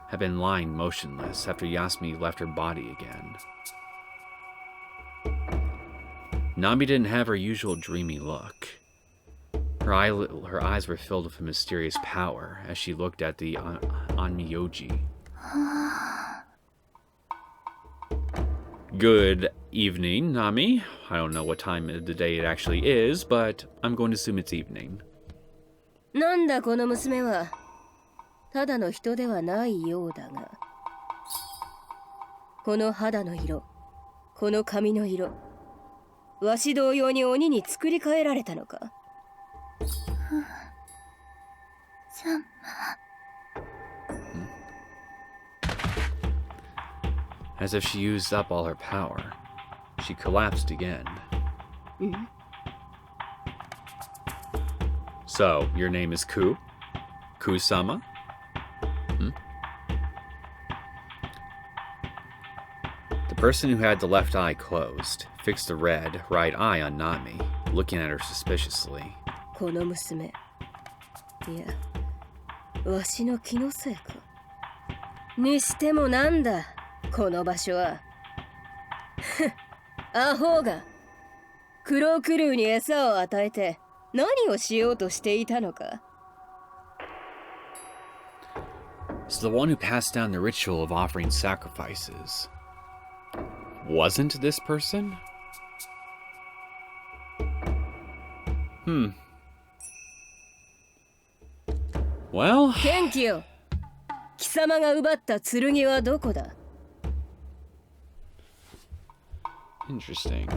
had been lying motionless after Yasumi left her body again. Nami didn't have her usual dreamy look. Her eyes were filled with a mysterious power as she looked at the Onmyoji. Good evening, Nami. I don't know what time of the day it actually is, but I'm going to assume it's evening. なんだこの娘は。ただの人ではないようだが。この肌の色、この髪の色、わし同様に鬼に作り変えられたのか。As if she used up all her power, she collapsed again. So, your name is Ku? Ku-sama? The person who had the left eye closed fixed the right eye on Nami, looking at her suspiciously. この娘。いや、わしの気のせいか。にしてもなんだ、この場所は。アホが。クロークルーに餌を与えて何をしようとしていたのか。So the one who passed down the ritual of offering sacrifices wasn't this person? Well... 元気よ。貴様が奪った剣はどこだ？ Interesting.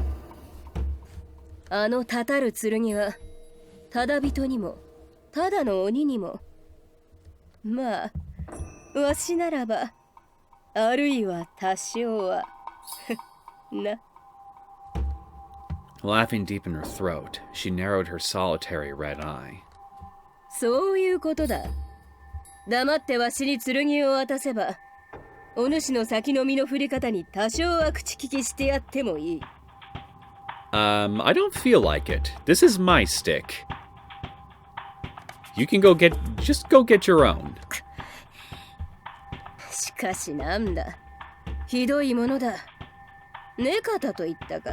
あのたたる剣は、ただ人にも、ただの鬼にも。まあ、わしならば、あるいは多少は。な。Laughing deep in her throat, she narrowed her solitary red eye. そういうことだ。黙ってわしに剣を渡せば、お主の先の身の振り方に多少は口利きしてやってもいい。I don't feel like it. This is my stick. You can just go get your own. しかしなんだ。ひどいものだ。ネカタと言ったか。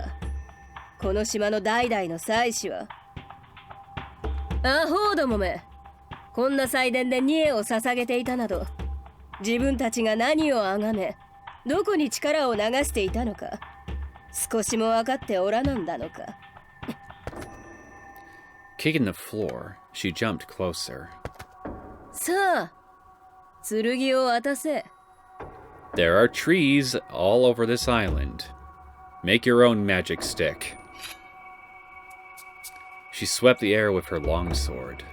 この島の代々の祭司は。アホどもめ。こんな祭殿で煮えを捧げていたなど、自分たちが何を崇め、どこに力を流していたのか、少しも分かっておらなんだのか。Kicking the floor, she jumped closer. さあ、剣を渡せ。There are trees all over this island. Make your own magic stick. She swept the air with her long sword.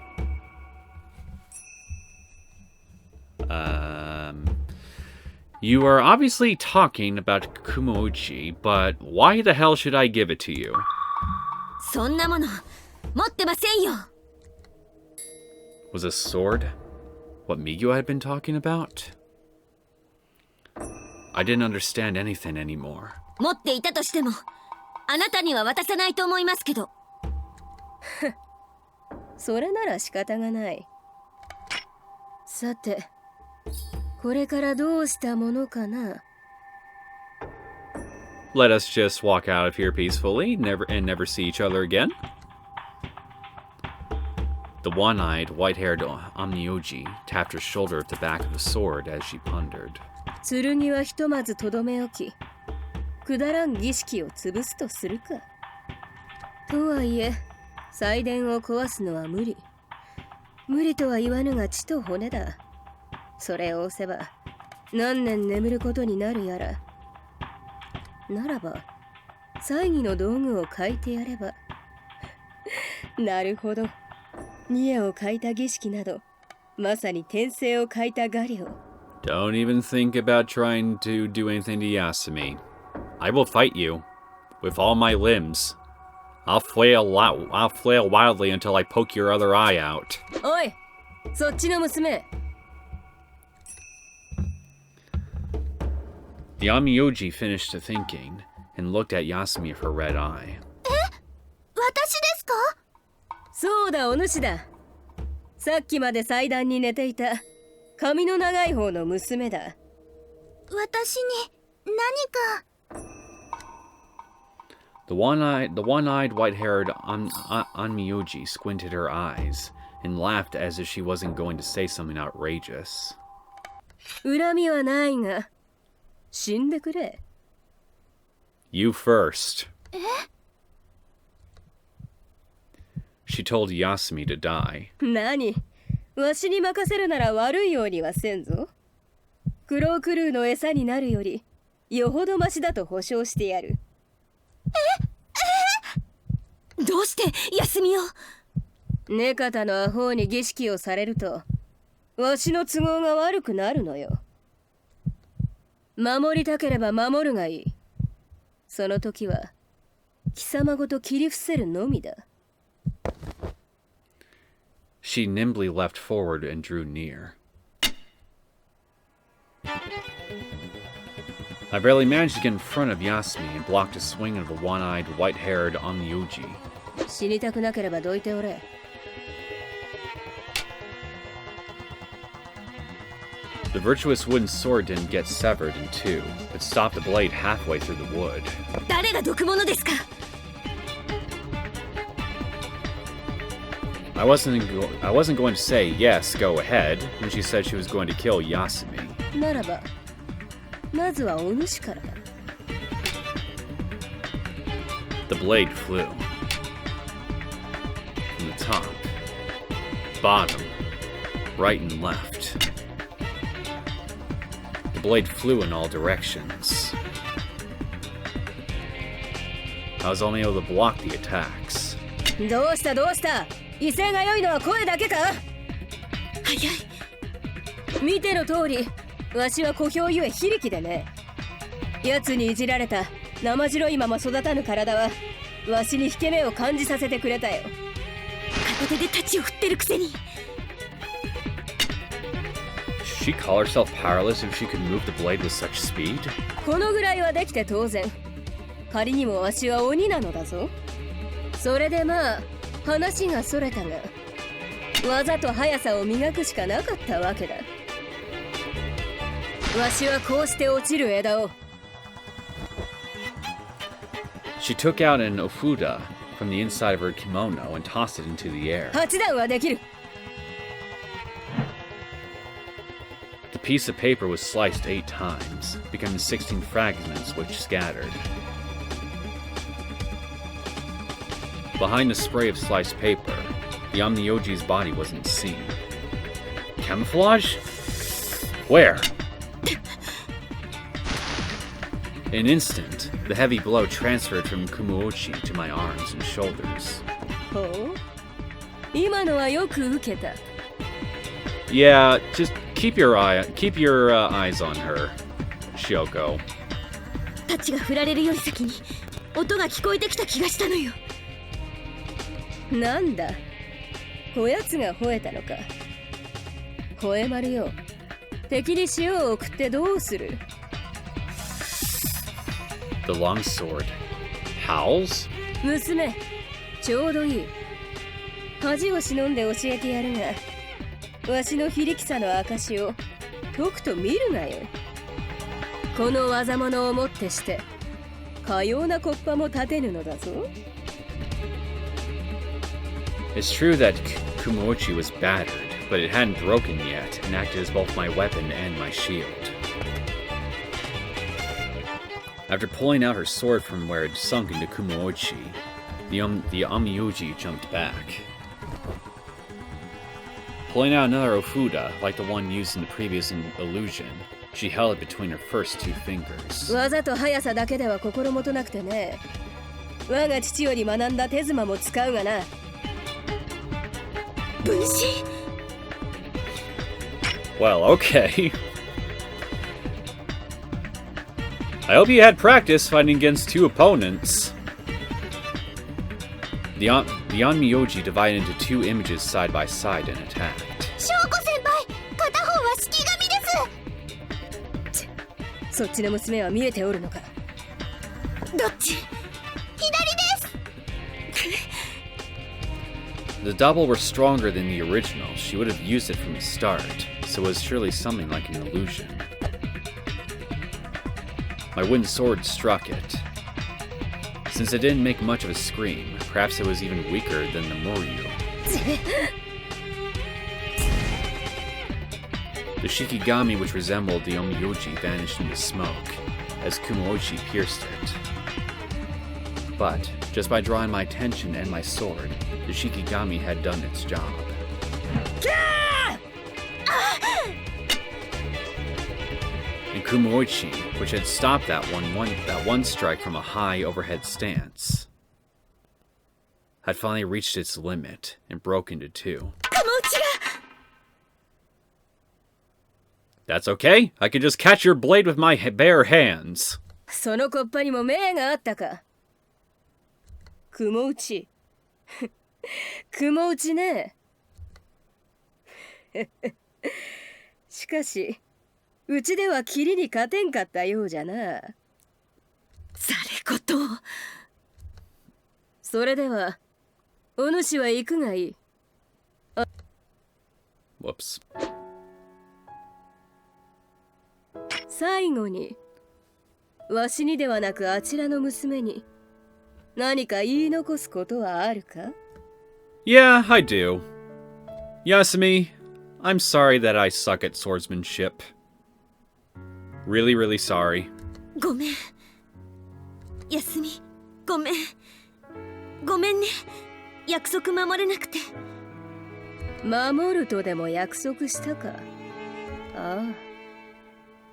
You are obviously talking about Kumouchi, but why the hell should I give it to you? そんなもの持ってませんよ。 Was a sword what Miyu had been talking about? I didn't understand anything anymore. 持っていたとしてもあなたには渡さないと思いますけど。それなら仕方がない。さて、これからどうしたものかな。 Let us just walk out of here peacefully, never see each other again. The one-eyed, white-haired Onmyoji tapped her shoulder at the back of the sword as she pondered. 剣はひとまずとどめ置き、くだらん儀式を潰すとするか。とはいえ、祭殿を壊すのは無理。無理とは言わぬが血と骨だ。それを押せば何年眠ることになるやら。ならば祭儀の道具を書いてやれば。なるほど。ニエを書いた儀式など、まさに転生を書いた画量。 Don't even think about trying to do anything to Yasumi. I will fight you with all my limbs. I'll flail wildly until I poke your other eye out. おい、そっちの娘。 The Onmyoji finished thinking and looked at Yasumi with her red eye. 私ですか？そうだ、お主だ。さっきまで祭壇に寝ていた髪の長い方の娘だ。私に何か。The one-eyed, white-haired Onmyoji squinted her eyes and laughed as if she wasn't going to say something outrageous. 恨みはないが、死んでくれ。 You first. She told Yasumi to die. 何？わしに任せるなら悪いようにはせんぞ。クロークルーの餌になるよりよほどマシだと保証してやる。どうして休みを。ネカタのアホに儀式をされるとわしの都合が悪くなるのよ。守りたければ守るがいい。その時は貴様ごと切り伏せるのみだ。 She nimbly leapt forward and drew near. I barely managed to get in front of Yasumi and blocked a swing of the one-eyed, white-haired Onmyoji. 死にたくなければどいておれ。 The virtuous wooden sword didn't get severed in two, but stopped the blade halfway through the wood. 誰が毒物ですか。 I wasn't going to say yes, go ahead, when she said she was going to kill Yasumi. ならばまずはお主からだ。 The blade flew. From the top, bottom, right and left. The blade flew in all directions. I was only able to block the attacks. どうしたどうした。威勢が良いのは声だけか。早い。見ての通り、わしは小兵ゆえ非力でね。奴にいじられた生白いまま育たぬ体はわしに引け目を感じさせてくれたよ。片手で太刀を振ってるくせに。 She call herself powerless if she could move the blade with such speed? このぐらいはできて当然。仮にもわしは鬼なのだぞ。それでまあ話がそれたが、技と速さを磨くしかなかったわけだ。わしはこうして落ちる枝を。 She took out an ofuda from the inside of her kimono and tossed it into the air. 8段はできる。 The piece of paper was sliced 8 times, becoming 16 fragments which scattered. Behind the spray of sliced paper, the Onmyoji's body wasn't seen. Camouflage? Where? In an instant, the heavy blow transferred from Kumouchi to my arms and shoulders. ほう。今のはよく受けた。 Yeah, just keep your eyes on her. Syouko. タチが振られるより先に音が聞こえてきた気がしたのよ。なんだ、こやつが吠えたのか。吠え丸よ、敵に塩を送ってどうする？ The longsword howls? 娘、ちょうどいい。恥を忍んで教えてやるが、わしの非力さの証をとくと見るがよい。この技物をもってしてかような木っ端も立てぬのだぞ。 It's true that Kumoichi was battered, but it hadn't broken yet and acted as both my weapon and my shield. After pulling out her sword from where it sunk into Kumoichi, the Amiyuji jumped back. Pulling out another Ofuda, like the one used in the previous illusion, she held it between her first two fingers. 技と速さだけでは心もとなくてね。我が父より学んだ手妻も使うがな。分身。 Well, okay. I hope you had practice fighting against two opponents. The Onmyoji divided into two images side by side and attacked. 翔子先輩、片方は式神です。そっちの娘は見えておるのか。どっち？左です。 The double were stronger than the original. She would have used it from the start, so it was surely something like an illusion. My wooden sword struck it. Since it didn't make much of a scream, perhaps it was even weaker than the Moryu. The Shikigami which resembled the Omyoji vanished into smoke, as Kumoichi pierced it. But, just by drawing my attention and my sword, the Shikigami had done its job. And Kumoichi, which had stopped that one strike from a high overhead stance, had finally reached its limit and broke into two. That's okay. I can just catch your blade with my bare hands. そのコッパにも命があったか。雲打ち。雲打ちね。しかし、うちでは霧に勝てんかったようじゃな。されこと。それでは、お主は行くがいい。Whoops. 最後に、わしにではなくあちらの娘に何か言い残すことはあるか？ Yeah, I do. Yasumi, I'm sorry that I suck at swordsmanship. Really, really sorry. ごめん。休み、ごめん。ごめんね。約束守れなくて。守るとでも約束したか？ああ、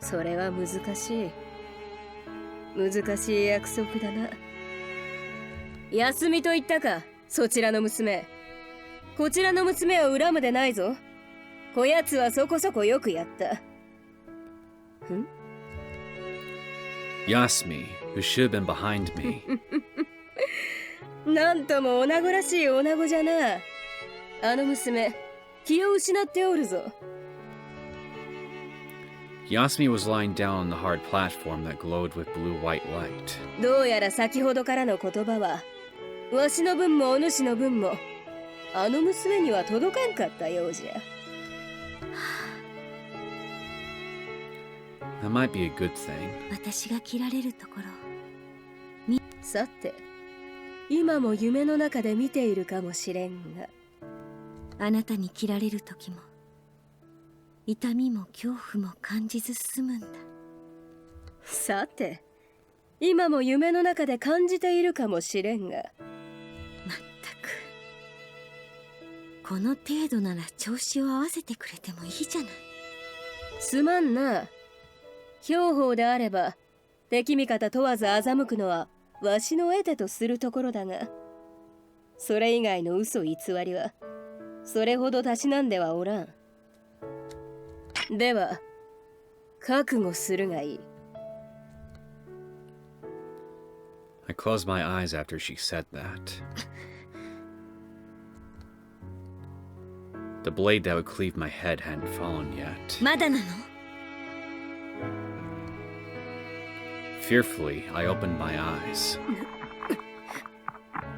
それは難しい。難しい約束だな。休みと言ったか、そちらの娘。こちらの娘を恨むでないぞ。こやつはそこそこよくやった。ん？ Yasumi, who should have been behind me. なんとも女子らしい女子じゃな。あの娘、気を失っておるぞ。Yasumi was lying down on the hard platform that glowed with blue-white light. どうやら先ほどからの言葉は、わしの分もお主の分も、あの娘には届かんかったようじゃ。That might be a good thing. 私が切られるところ。さて、今も夢の中で見ているかもしれんが。あなたに切られる時も、痛みも恐怖も感じず済むんだ。さて、今も夢の中で感じているかもしれんが。まったく。この程度なら調子を合わせてくれてもいいじゃない。すまんな。兵法であれば、敵味方問わず欺くのはわしの得手とするところだが、それ以外の嘘偽りは、それほどたしなんではおらん。では、覚悟するがいい。closed my eyes after she said that. The blade that would cleave my head hadn't fallen yet. まだなの？ Fearfully, I opened my eyes.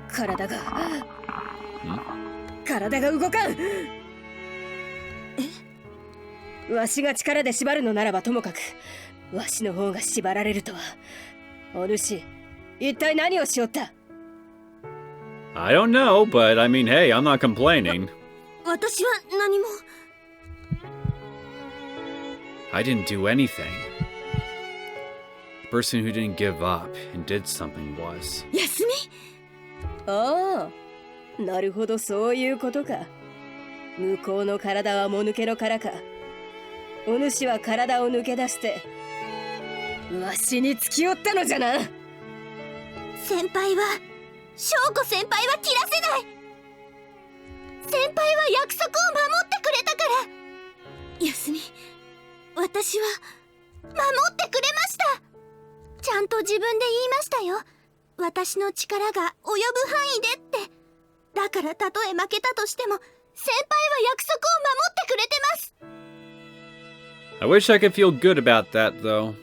体が動かん。わしが力で縛るのならばともかく、わしの方が縛られるとは。お主、一体何をしよった？ I don't know, but I mean, hey, I'm not complaining. 私は何も。I didn't do anything. The person who didn't give up and did something was. 休み？ああ、なるほど、そういうことか。向こうの体はもぬけの殻か。お主は体を抜け出してわしに付き寄ったのじゃな。先輩は翔子先輩は切らせない。先輩は約束を守ってくれたから。休み、私は守ってくれました。ちゃんと自分で言いましたよ。私の力が及ぶ範囲でって。だからたとえ負けたとしても先輩は約束を守ってくれてます。 I wish I could feel good about that, though.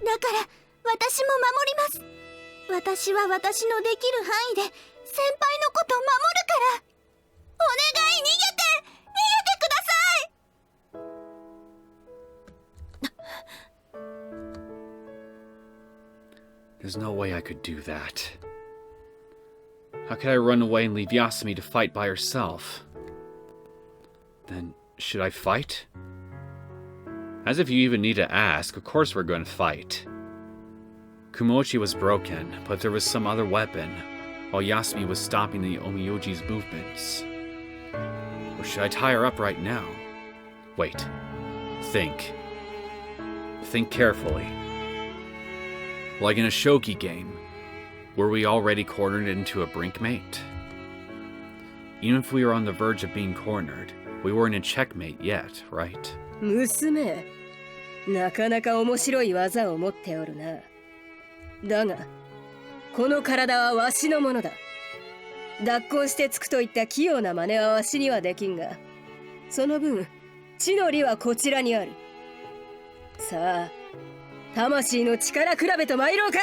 だから私も守ります。私は私のできる範囲で先輩のこと守るから。お願い、逃げてください。 There's no way I could do that. How could I run away and leave Yasumi to fight by herself? Then, should I fight? As if you even need to ask, of course we're going to fight. Kumochi was broken, but there was some other weapon, while Yasumi was stopping the Omiyuji's movements. Or should I tie her up right now? Wait. Think. Think carefully. Like in a shogi game, were we already cornered into a brinkmate? Even if we were on the verge of being cornered, we weren't in checkmate yet, right? 娘、なかなか面白い技を持っておるな。だが、この体はわしのものだ。脱婚してつくといった器用な真似はわしにはできんが、その分、地の利はこちらにある。さあ、魂の力比べと参ろうか。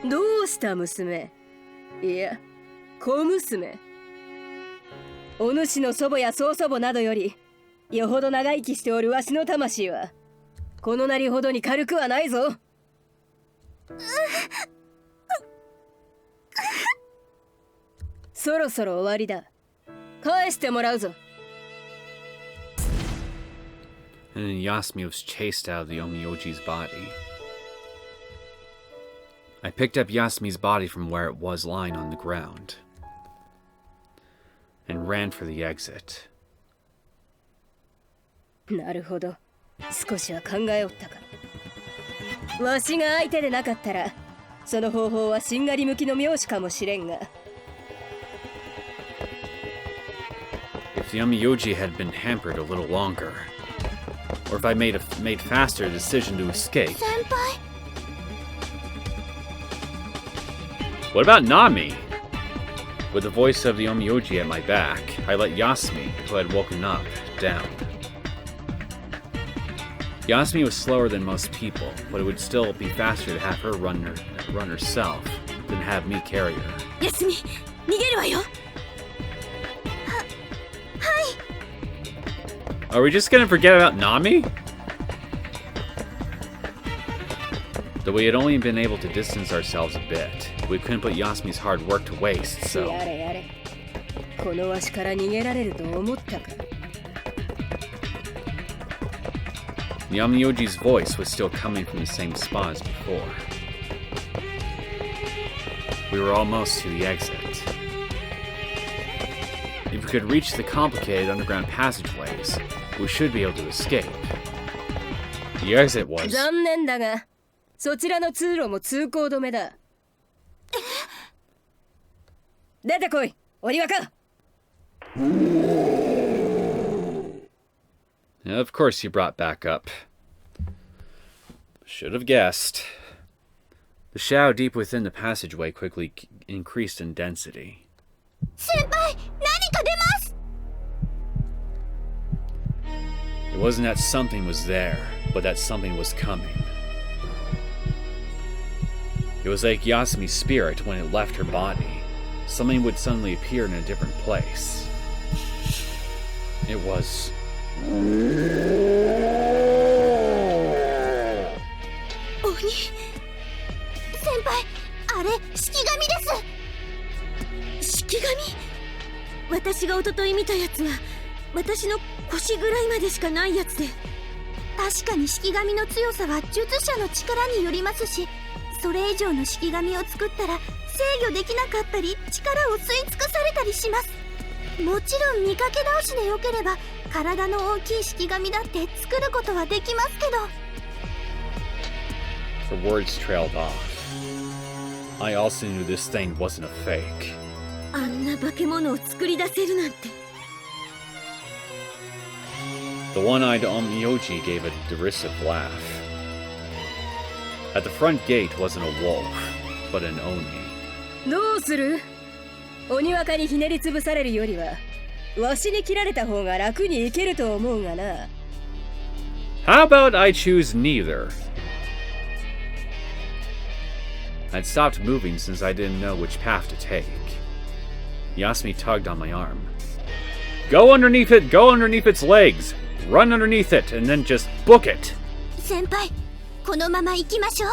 どうした娘？いや、小娘。お主の祖母や曽祖母などよりよほど長生きしておるわしの魂はこのなりほどに軽くはないぞ。そろそろ終わりだ。返してもらうぞ。 And then Yasumi was chased out of the Omiyuji's body. I picked up Yasumi's body from where it was lying on the ground and ran for the exit. なるほど。少しは考えおったか。わしが相手でなかったら、その方法はしんがり向きの妙手かもしれんが。If the Omiyuji had been hampered a little longer, or if I made faster decision to escape. 先輩。 What about Nami? With the voice of the Omiyuji at my back, I let Yasumi, who had woken up, down. Yasumi was slower than most people, but it would still be faster to have her run herself than have me carry her. 休み、逃げるわよ。 Are we just gonna forget about Nami? Though we had only been able to distance ourselves a bit, we couldn't put Yasumi's hard work to waste, so... やれやれ。このわしから逃げられると思ったか。 The Omiyuji's voice was still coming from the same spot as before. We were almost to the exit. If we could reach the complicated underground passageways, we should be able to escape. The exit was... 残念だが、そちらの通路も通行止めだ。出てこい、お庭か。Of course you brought backup. Should have guessed. The shadow deep within the passageway quickly increased in density. 先輩、何か出ます。 It wasn't that something was there, but that something was coming. It was like Yasumi's spirit when it left her body. Something would suddenly appear in a different place. It was... 鬼。先輩、あれ、式神です。式神？私が一昨日見たやつは私の腰ぐらいまでしかないやつで。確かに式神の強さは術者の力によりますし、それ以上の式神を作ったら制御できなかったり力を吸い尽くされたりします。もちろん見かけ倒しでよければ体の大きい式神だって作ることはできますけど。 Her words trailed off. I also knew this thing wasn't a fake. あんな化け物を作り出せるなんて。 The one-eyed Onmyoji gave a derisive laugh. At the front gate wasn't a wolf, but an oni. どうする？鬼若にひねりつぶされるよりはわしに切られた方が楽にいけると思うがな。 How about I choose neither? I'd stopped moving since I didn't know which path to take. Yasumi tugged on my arm. Go underneath its legs! Run underneath it, and then just book it! 先輩、このまま行きましょう。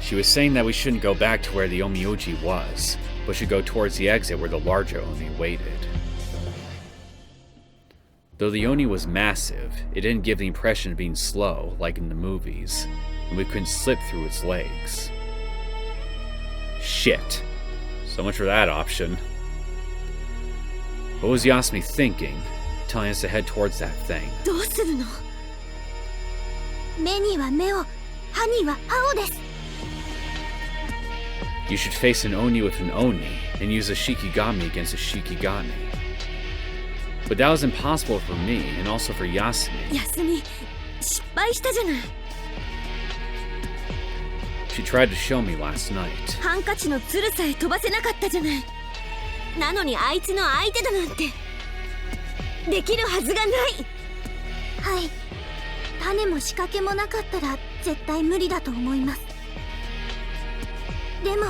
She was saying that we shouldn't go back to where the Onmyoji was, but should go towards the exit where the larger Oni waited. Though the Oni was massive, it didn't give the impression of being slow, like in the movies, and we couldn't slip through its legs. Shit. So much for that option. What was Yasumi thinking, telling us to head towards that thing? どうするの？目には目を、歯には歯をです。 You should face an Oni with an Oni, and use a Shikigami against a Shikigami. But that was impossible for me, and also for Yasumi. 休み、失敗したじゃない。 She tried to show me last night. ハンカチのツルさえ飛ばせなかったじゃない。なのにあいつの相手だなんてできるはずがない。はい。種も仕掛けもなかったら絶対無理だと思います。でも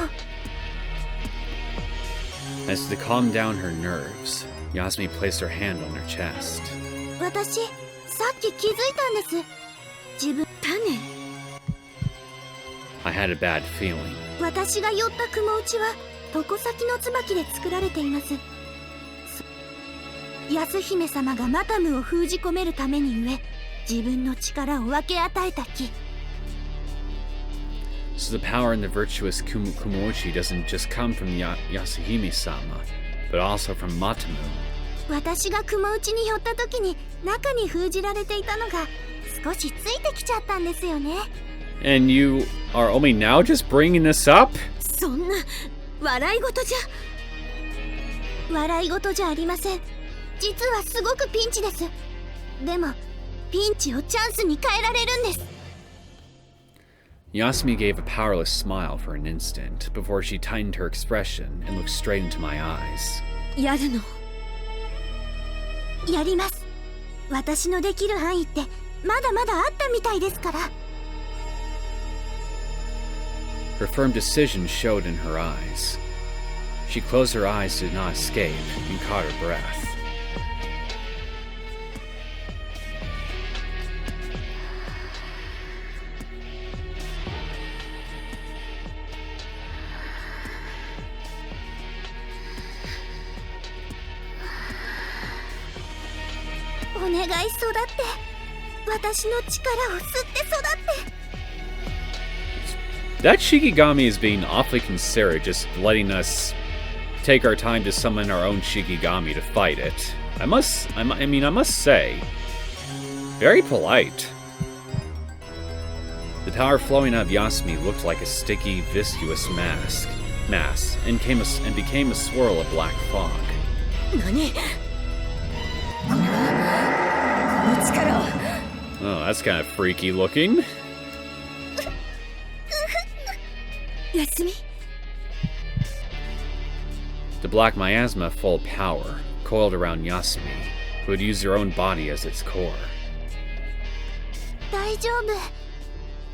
As to calm down her nerves, Yasumi placed her hand on her chest. 私、さっき気づいたんです。自分、種？ I had a bad feeling. 私が寄った雲打ちは床先の椿で作られています。安姫様がマタムを封じ込めるために植え、自分の力を分け与えた木。 So the power in the virtuous Kumoichi doesn't just come from Yasuhime-sama, but also from Matamu. 私が雲打ちに寄った時に中に封じられていたのが少しついてきちゃったんですよね。 And you are only now just bringing this up? そんな笑い事じゃ。笑い事じゃありません。実はすごくピンチです。でもピンチをチャンスに変えられるんです。 Yasumi gave a powerless smile for an instant before she tightened her expression and looked straight into my eyes. やるの？やります。私のできる範囲ってまだまだあったみたいですから。 Her firm decision showed in her eyes. She closed her eyes to not escape and caught her breath. お願い育って。私の力を吸って育って。 That Shikigami is being awfully considerate, just letting us take our time to summon our own Shikigami to fight it. I must say, very polite. The power flowing out of Yasumi looked like a sticky, viscous mass, and became a swirl of black fog. 何？ Oh, that's kind of freaky looking. Yasumi? The black miasma full of power coiled around Yasumi, who had used her own body as its core. 大丈夫。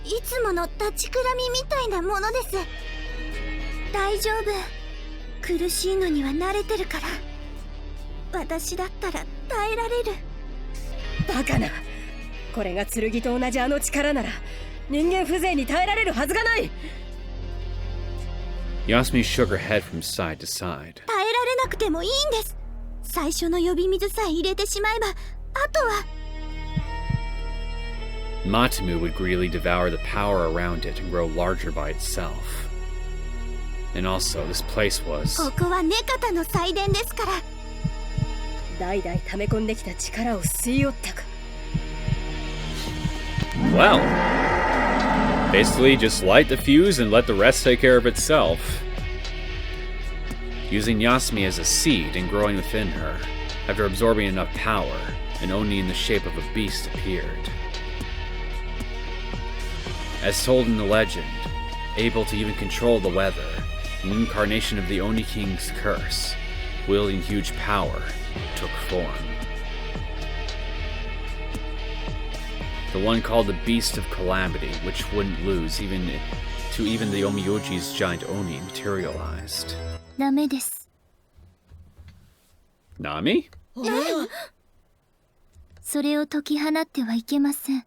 いつもの立ちくらみみたいなものです。大丈夫。苦しいのには慣れてるから。私だったら耐えられる。バカな。これが剣と同じあの力なら人間風情に耐えられるはずがない。 Yasumi shook her head from side to side. 耐えられなくてもいいんです。最初の呼び水さえ入れてしまえば、あとは。Matamu would greedily devour the power around it and grow larger by itself. And also, this place was... ここはネカタの祭殿ですから。代々溜め込んできた力を吸い寄ったか。 Well, basically just light the fuse and let the rest take care of itself. Using Yasumi as a seed and growing within her, after absorbing enough power, an Oni in the shape of a beast appeared. As told in the legend, able to even control the weather, an incarnation of the Oni King's curse, wielding huge power, took form. The one called the Beast of Calamity, which wouldn't lose even the Omiyoji's giant Oni materialized. ダメです。 Nami? それを解き放ってはいけません。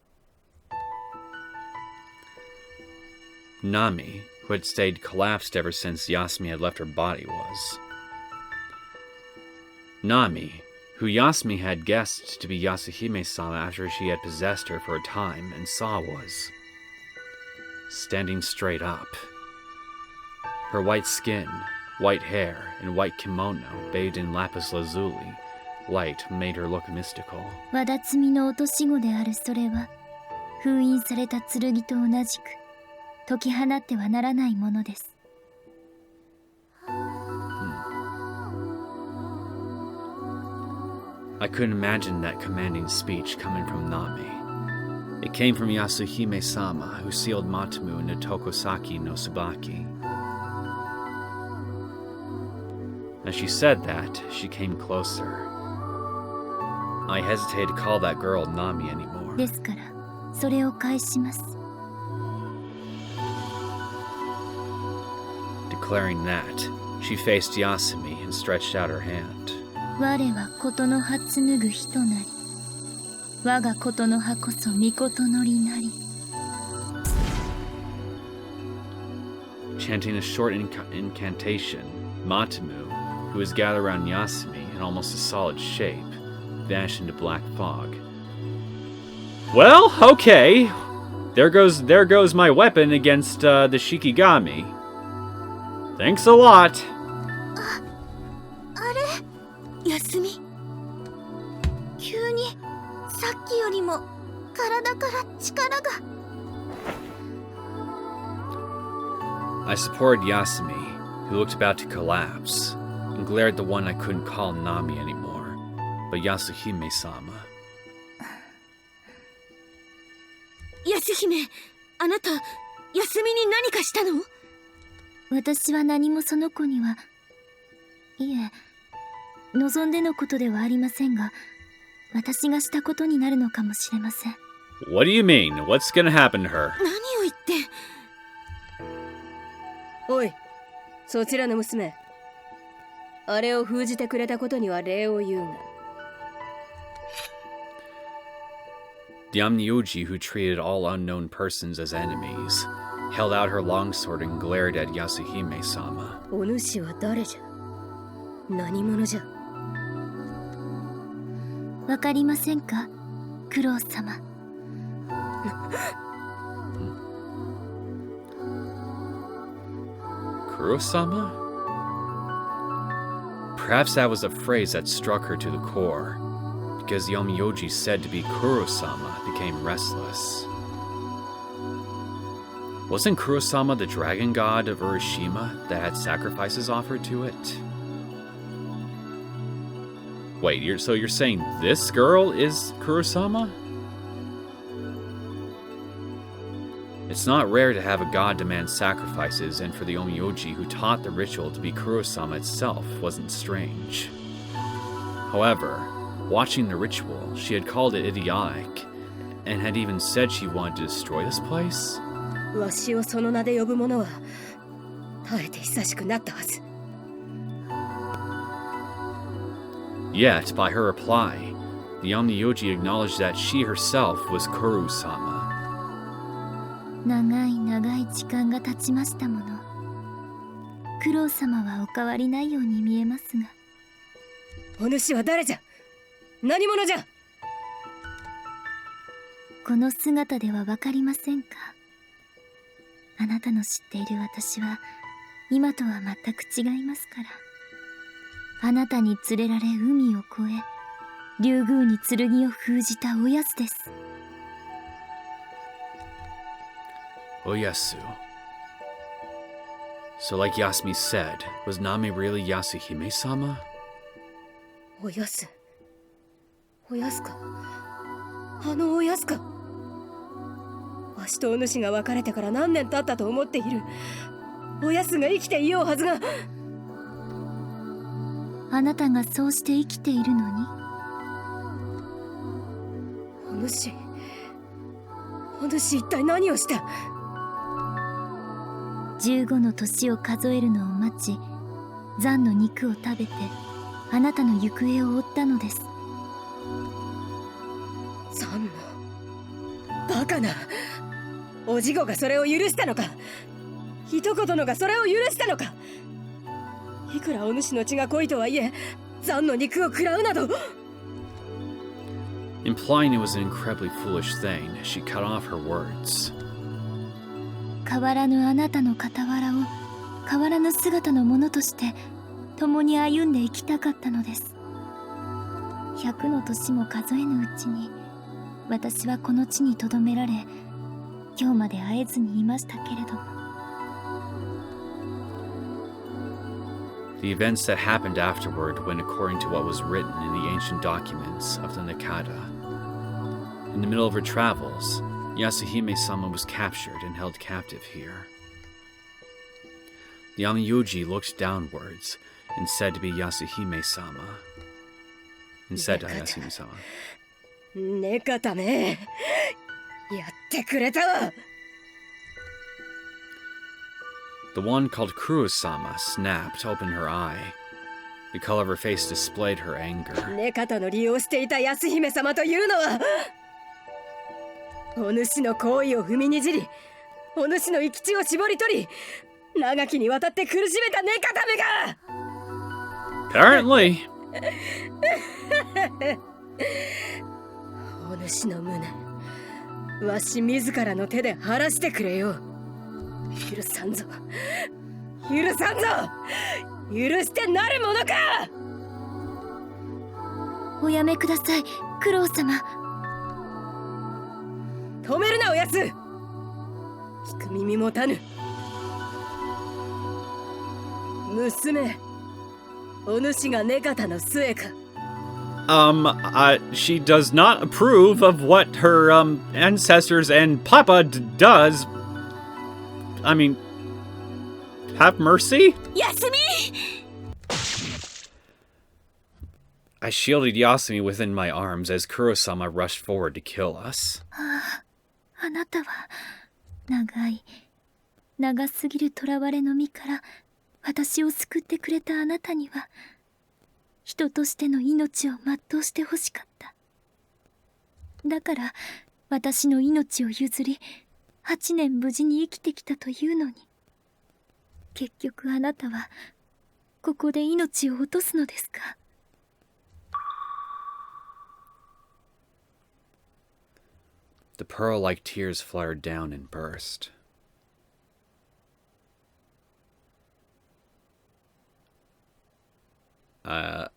Nami, who had stayed collapsed ever since Yasumi had left her body, was. Nami, who Yasumi had guessed to be Yasuhime-sama after she had possessed her for a time and saw was standing straight up. Her white skin, white hair, and white kimono bathed in lapis lazuli light made her look mystical. わだつみの落とし子であるそれは、封印された剣と同じく、解き放ってはならないものです。 I couldn't imagine that commanding speech coming from Nami. It came from Yasuhime-sama, who sealed Matamu into Tokosaki no Tsubaki. As she said that, she came closer. I hesitated to call that girl Nami anymore. ですから、それを返します。 Declaring that, she faced Yasumi and stretched out her hand. 我はことの葉紡ぐ人なり。我がことの葉こそ御事のりなり。 Chanting a short incantation, Matamu, who was gathered around Yasumi in almost a solid shape, vanished into black fog. Well, okay. There goes my weapon against the Shikigami. Thanks a lot. 休み？急にさっきよりも体から力が。 I supported Yasumi, who looked about to collapse, and glared at the one I couldn't call Nami anymore, but Yasuhime-sama. 安姫、あなた、休みに何かしたの？私は何もその子には。いえ、望んでのことではありませんが、私がしたことになるのかもしれません。 What do you mean? What's gonna happen to her? 何を言って。おい、そちらの娘。あれを封じてくれたことには礼を言うが。The Omnioji, who treated all unknown persons as enemies, held out her longsword and glared at Yasuhime-sama. お主は誰じゃ？何者じゃ？わかりませんか、クロウ様。Kurosama? Perhaps that was a phrase that struck her to the core, because the Omioji said to be Kurosama became restless. Wasn't Kurosama the dragon god of Urashima that had sacrifices offered to it? Wait, so you're saying this girl is Kurosama? It's not rare to have a god demand sacrifices, and for the Onmyoji who taught the ritual to be Kurosama itself wasn't strange. However, watching the ritual, she had called it idiotic, and had even said she wanted to destroy this place. わしをその名で呼ぶ者は耐えて久しくなったはず。 Yet, by her reply, the Onmyoji acknowledged that she herself was Kurosama. 長い長い時間が経ちましたもの。クロウ様はお変わりないように見えますが。お主は誰じゃ？何者じゃ？この姿ではわかりませんか？あなたの知っている私は今とは全く違いますから。あなたに連れられ海を越え、竜宮に剣を封じたおやつです。Oyasu. So like Yasumi said, was Nami really Yasuhime-sama? おやす。おやすか。あのおやすか。わしとお主が別れてから何年経ったと思っている。おやすが生きていようはずが。あなたがそうして生きているのに。お主。お主一体何をした？ 15の年を数えるのを待ち、ザンの肉を食べてあなたの行方を追ったのです。ザンのバカな。おじごがそれを許したのか？一言のがそれを許したのか？いくらお主の血が濃いとはいえ、ザンの肉を食らうなど。 Implying it was an incredibly foolish thing, she cut off her words. 変わらぬあなたの傍らを変わらぬ姿のものとして共に歩んでいきたかったのです。100の年も数えぬうちに私はこの地に留められ、今日まで会えずにいましたけれども。 The events that happened afterward went according to what was written in the ancient documents of the Nakata. In the middle of her travels, Yasuhime-sama was captured and held captive here. The Onmyoji looked downwards and said to be Yasuhime-sama. And said to Yasuhime-sama. ねかため。やってくれたわ。 The one called Kurosama snapped open her eye. The color of her face displayed her anger. ねかたの利用していた安姫様というのは、お主の行為を踏みにじり、お主の生き血を絞り取り、長きにわたって苦しめたねかためが。 Apparently. お主の胸、わし自らの手で晴らしてくれよ。許さんぞ。許さんぞ。許してなるものか。おやめください、クロウ様。止めるなおやす。聞く耳持たぬ。娘、お主がねかたの末か。She does not approve of what her, ancestors and Papa does. I mean, have mercy? Yasumi! I shielded Yasumi within my arms as Kurosama rushed forward to kill us. あなたは長すぎる囚われの身から私を救ってくれたあなたには人としての命を全うしてほしかった。だから私の命を譲り8年無事に生きてきたというのに、結局あなたはここで命を落とすのですか。The pearl-like tears flared down and burst. I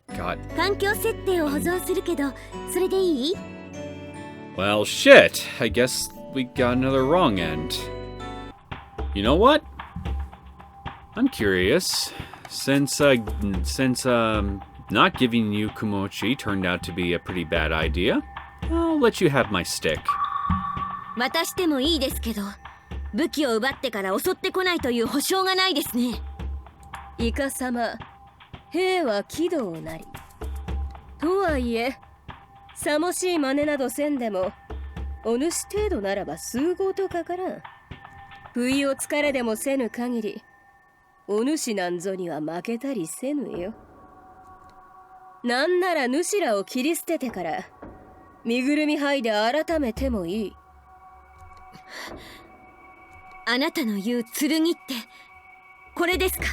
got... 環境設定を保存するけど、それでいい？ Well, shit. I guess we got another wrong end. You know what? I'm curious. Since not giving you Kumochi turned out to be a pretty bad idea, I'll let you have my stick. 渡してもいいですけど、武器を奪ってから襲ってこないという保証がないですね。イカ様、兵は軌道なり。とはいえ、さもしい真似などせんでも、お主程度ならば数号とかからん。不意をつかれでもせぬ限り、お主なんぞには負けたりせぬよ。なんなら主らを切り捨ててから、身ぐるみ剥いで改めてもいい。あなたの言う剣ってこれですか？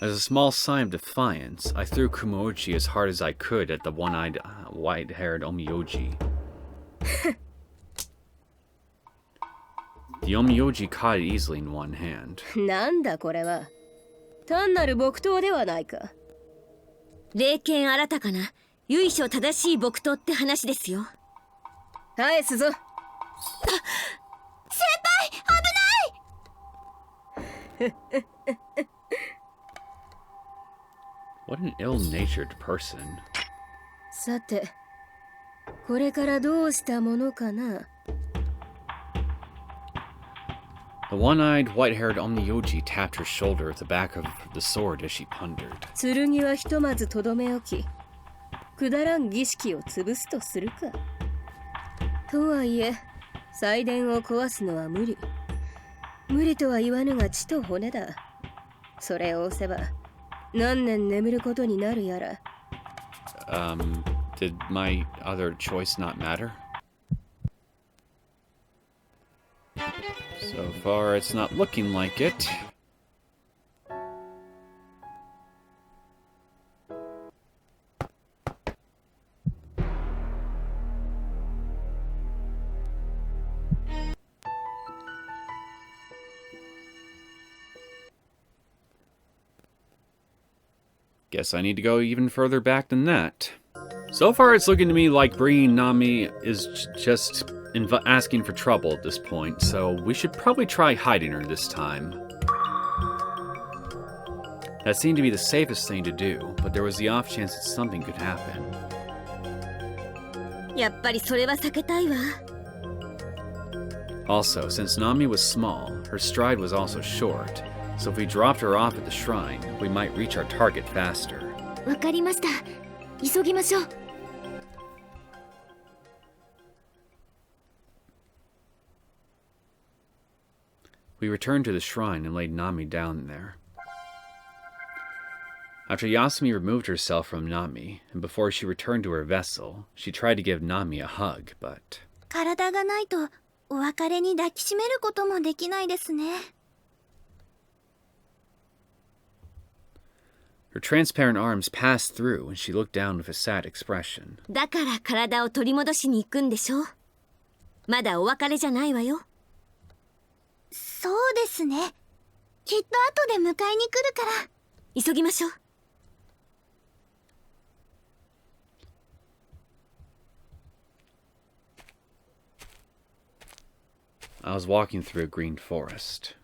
As a small sign of defiance, I threw Kumochi as hard as I could at the one-eyed, white-haired Omiyoji. The Omiyoji caught it easily in one hand. なんだこれは。単なる木刀ではないか。霊剣新たかな由緒正しい木刀って話ですよ。返すぞ。先輩、危ない What an ill-natured person. さて、これからどうしたものかな。The one-eyed, white-haired Omiyoji tapped her shoulder with the back of the sword as she pondered. 剣はひとまずとどめ置き、くだらん儀式を潰すとするか。とはいえ、祭殿を壊すのは無理。無理とは言わぬが血と骨だ。それを押せば、何年眠ることになるやら。Did my other choice not matter? So far, it's not looking like it. Guess I need to go even further back than that. So far, it's looking to me like bringing Nami is just asking for trouble at this point, so we should probably try hiding her this time. That seemed to be the safest thing to do, but there was the off chance that something could happen. やっぱりそれは避けたいわ。Also, since Nami was small, her stride was also short, so if we dropped her off at the shrine, we might reach our target faster. わかりました。急ぎましょう。We returned to the shrine and laid Nami down there. After Yasumi removed herself from Nami, and before she returned to her vessel, she tried to give Nami a hug, but... 体がないとお別れに抱きしめることもできないですね。Her transparent arms passed through, and she looked down with a sad expression. だから体を取り戻しに行くんでしょ？まだお別れじゃないわよ。そうですね。きっと後で迎えに来るから。急ぎましょう。I was walking through a green forest.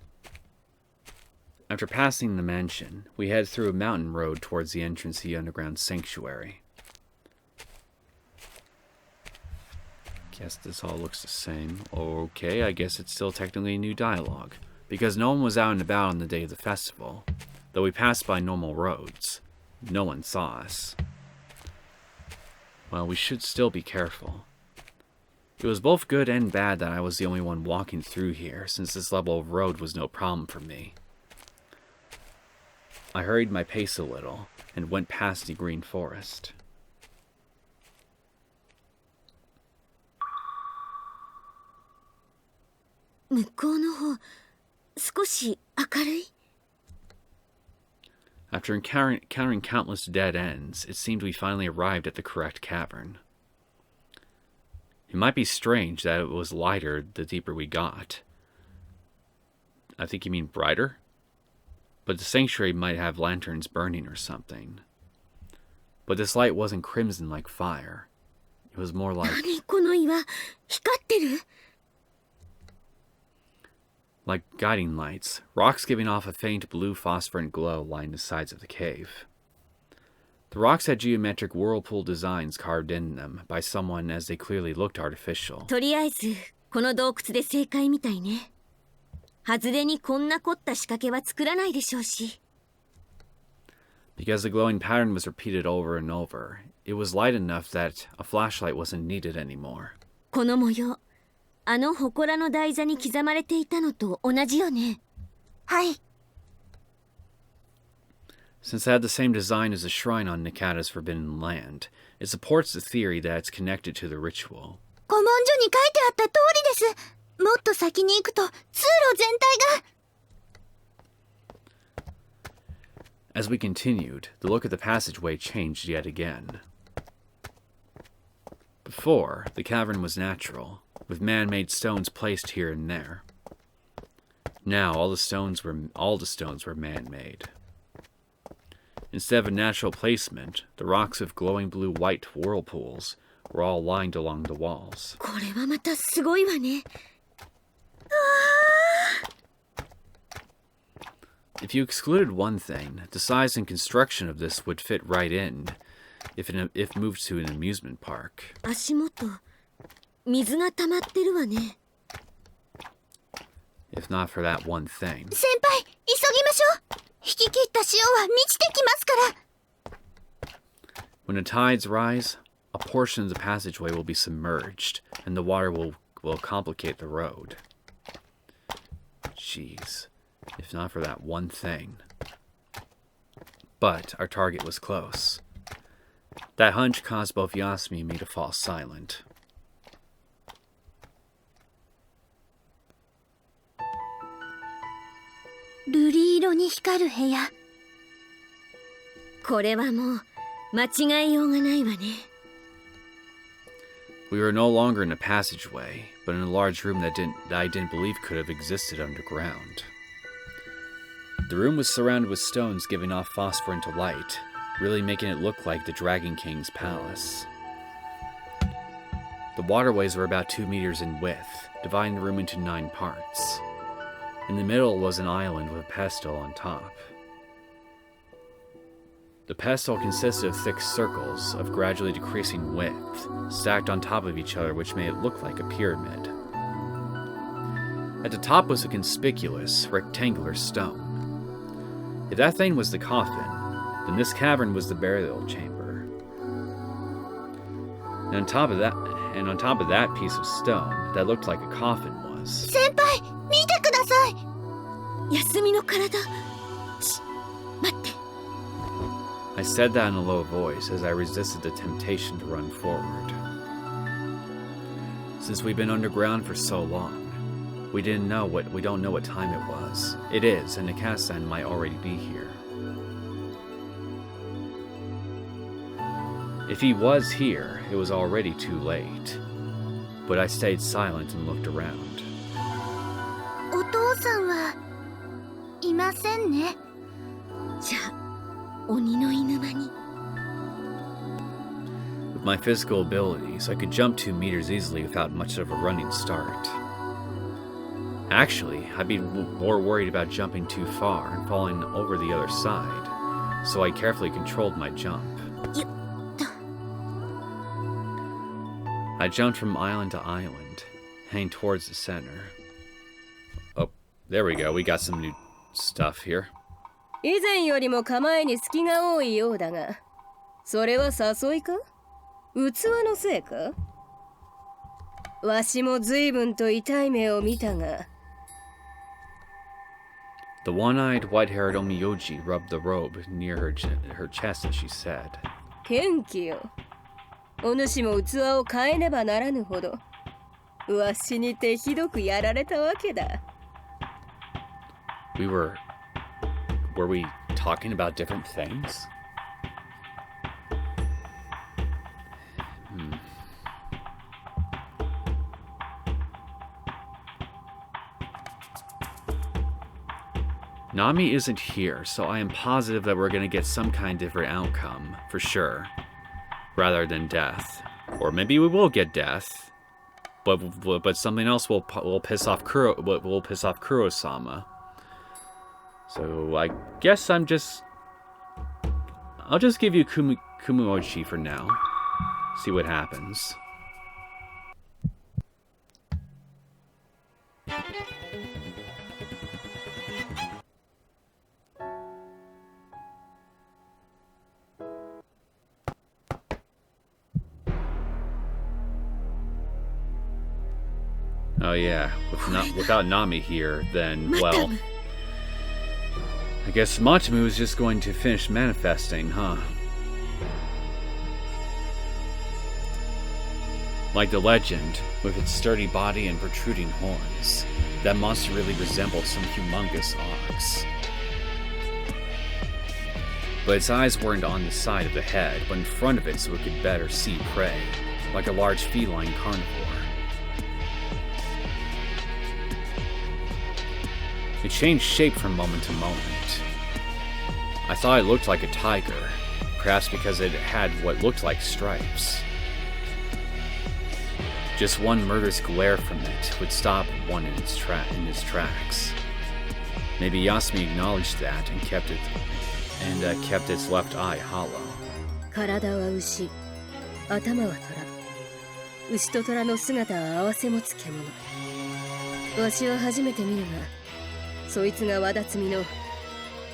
After passing the mansion, we headed through a mountain road towards the entrance to the underground sanctuary. Guess this all looks the same. Okay, I guess it's still technically new dialogue, because no one was out and about on the day of the festival. Though we passed by normal roads, no one saw us. Well, we should still be careful. It was both good and bad that I was the only one walking through here, since this level of road was no problem for me. I hurried my pace a little, and went past the green forest. 向こうの方、少し明るい？ After encountering countless dead ends, it seemed we finally arrived at the correct cavern. It might be strange that it was lighter the deeper we got. I think you mean brighter? But the sanctuary might have lanterns burning or something. But this light wasn't crimson like fire. It was more like... 何この岩、光ってる？ like guiding lights, rocks giving off a faint blue phosphorescent glow lined the sides of the cave. The rocks had geometric whirlpool designs carved in them by someone as they clearly looked artificial. とりあえずこの洞窟で正解みたいね。外れにこんな凝った仕掛けは作らないでしょうし。Because the glowing pattern was repeated over and over, it was light enough that a flashlight wasn't needed anymore. この模様、あの祠の台座に刻まれていたのと同じよね。はい。Since it had the same design as the shrine on Nikata's forbidden land, it supports the theory that it's connected to the ritual. 古文書に書いてあった通りです。もっと先に行くと通路全体が。As we continued, the look of the passageway changed yet again. Before, the cavern was natural, with man-made stones placed here and there. Now, all the stones were man-made. Instead of a natural placement, the rocks of glowing blue-white whirlpools were all lined along the walls. これはまたすごいわね。If you excluded one thing, the size and construction of this would fit right in if moved to an amusement park. 足元、水が溜まってるわね。If not for that one thing. 先輩、急ぎましょう。引き切った潮は満ちてきますから。When the tides rise, a portion of the passageway will be submerged, and the water will complicate the road. Jeez, if not for that one thing. But our target was close. That hunch caused both Yasumi and me to fall silent. Ruri色に光る部屋。これはもう間違いようがないわね。We were no longer in a passageway, but in a large room that I didn't believe could have existed underground. The room was surrounded with stones giving off phosphorescent light, really making it look like the Dragon King's palace. The waterways were about 2 meters in width, dividing the room into 9 parts. In the middle was an island with a pedestal on top. The pedestal consisted of thick circles of gradually decreasing width, stacked on top of each other, which made it look like a pyramid. At the top was a conspicuous, rectangular stone. If that thing was the coffin, then this cavern was the burial chamber. And on top of that piece of stone that looked like a coffin was... 先輩、見てください。休みの体。待って。I said that in a low voice as I resisted the temptation to run forward. Since we've been underground for so long, we don't know what time it was. It is, and Nikata-san might already be here. If he was here, it was already too late. But I stayed silent and looked around. お父さんはいませんね。じゃあ。鬼の犬間に。 With my physical abilities, I could jump 2 meters easily without much of a running start. Actually, I'd be more worried about jumping too far and falling over the other side, so I carefully controlled my jump. I jumped from island to island, heading towards the center. Oh, there we go. We got some new stuff here. 以前よりも構えに隙が多いようだが、それは誘いか？器のせいか？わしも随分と痛い目を見たが。The one-eyed, white-haired Omiyoji rubbed the robe near her chest as she said. 元気よ。お主も器を変えねばならぬほど、わしにてひどくやられたわけだ。Were we talking about different things? Nami isn't here, so I am positive that we're going to get some kind of different outcome, for sure, rather than death. Or maybe we will get death. but something else will piss off Kuro-sama. So I guess I'll just give you Kumuochi for now. See what happens. Oh yeah, without Nami here, then, well, I guess Matamu is just going to finish manifesting, huh? Like the legend, with its sturdy body and protruding horns, that monster really resembled some humongous ox. But its eyes weren't on the side of the head, but in front of it so it could better see prey, like a large feline carnivore. It changed shape from moment to moment. I thought it looked like a tiger, perhaps because it had what looked like stripes. Just one murderous glare from it would stop one in his tracks. Maybe Yasumi acknowledged that and kept its left eye hollow. 体は牛、頭は虎。牛と虎の姿は合わせ持つ獣。わしは初めて見るが、そいつが和田摘みの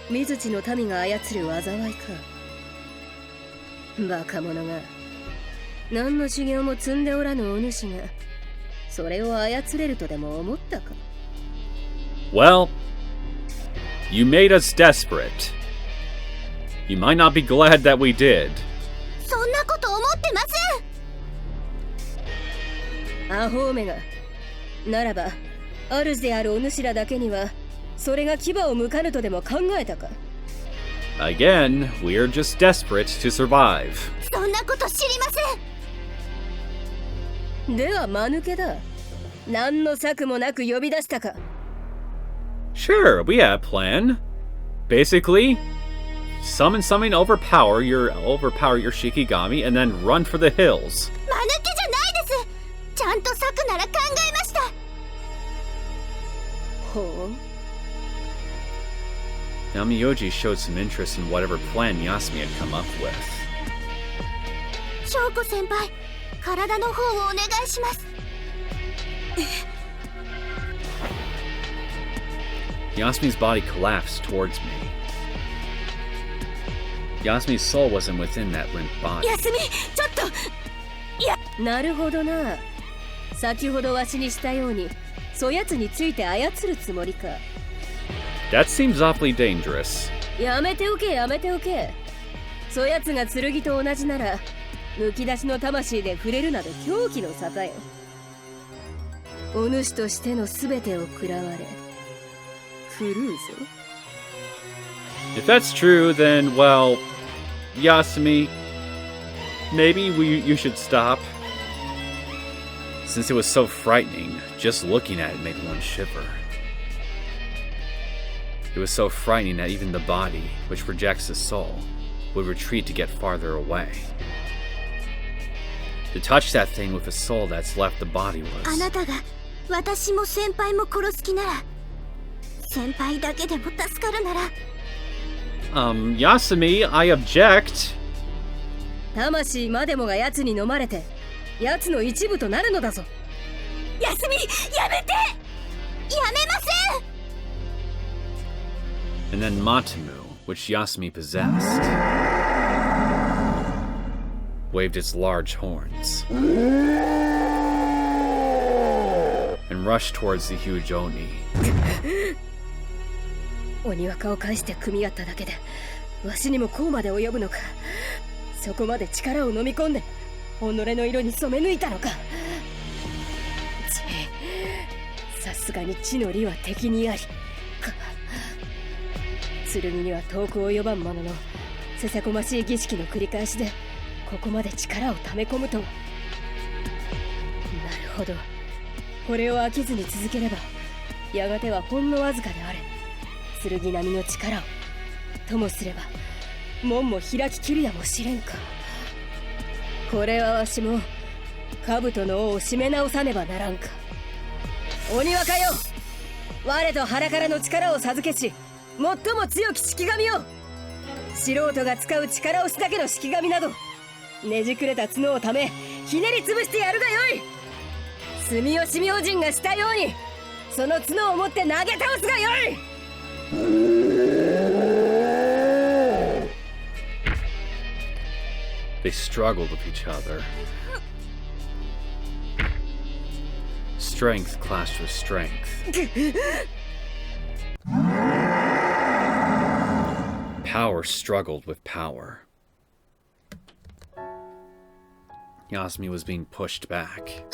水地の民が操る災いか。バカ者が。何の修行も積んでおらぬお主がそれを操れるとでも思ったか。 Well, you made us desperate. You might not be glad that we did. そんなこと思ってません。アホめが。ならば、主であるお主らだけにはそれが牙を向かぬとでも考えたか。 Again, we are just desperate to survive. そんなこと知りません。では間抜けだ。何の策もなく呼び出したか。 Sure, we had a plan. Basically, summon something, overpower your Shikigami, and then run for the hills. 間抜けじゃないです。ちゃんと策なら考えました。ほう。 Namiyoji showed some interest in whatever plan Yasumi had come up with. 翔子先輩、体の方をお願いします。Yasumi's body collapsed towards me. Yasumi's soul wasn't within that limp body. 休み、ちょっと。なるほどな。先ほどわしにしたようにそやつについて操るつもりか。 That seems awfully dangerous. やめておけやめておけ。そやつが剣と同じならむき出しの魂で触れるなど狂気の沙汰よ。お主としての全てを食らわれ狂うぞ。 If that's true, then, well, Yasumi, maybe you should stop. Since it was so frightening, just looking at it made one shiver. It was so frightening that even the body, which projects the soul, would retreat to get farther away. To touch that thing with a soul that's left the body あ was... なたが私も先輩も殺す気なら、先輩だけでも助かるなら。Yasumi, I object. 魂までもが奴に飲まれて奴の一部となるのだぞ。休み、やめて。やめません。 And then Matamu, which Yasumi possessed, waved its large horns and rushed towards the huge Oni. 鬼若を返して組み合っただけでわしにもこうまで及ぶのか。そこまで力を飲み込んで己の色に染め抜いたのか。さすがに地の利は敵にありか。剣には遠く及ばんもののせせこましい儀式の繰り返しでここまで力を溜め込むとは。なるほど。これを飽きずに続ければやがてはほんのわずかであれ剣並みの力をともすれば門も開ききるやもしれんか。これはわしも兜の尾を締め直さねばならんか。鬼若よ、我と腹からの力を授けし最も強き式神よ。素人が使う力押しだけの式神などねじくれた角をためひねり潰してやるがよい。住吉明神がしたようにその角を持って投げ倒すがよい。They struggled with each other. Strength clashed with strength. Power struggled with power. Yasumi was being pushed back.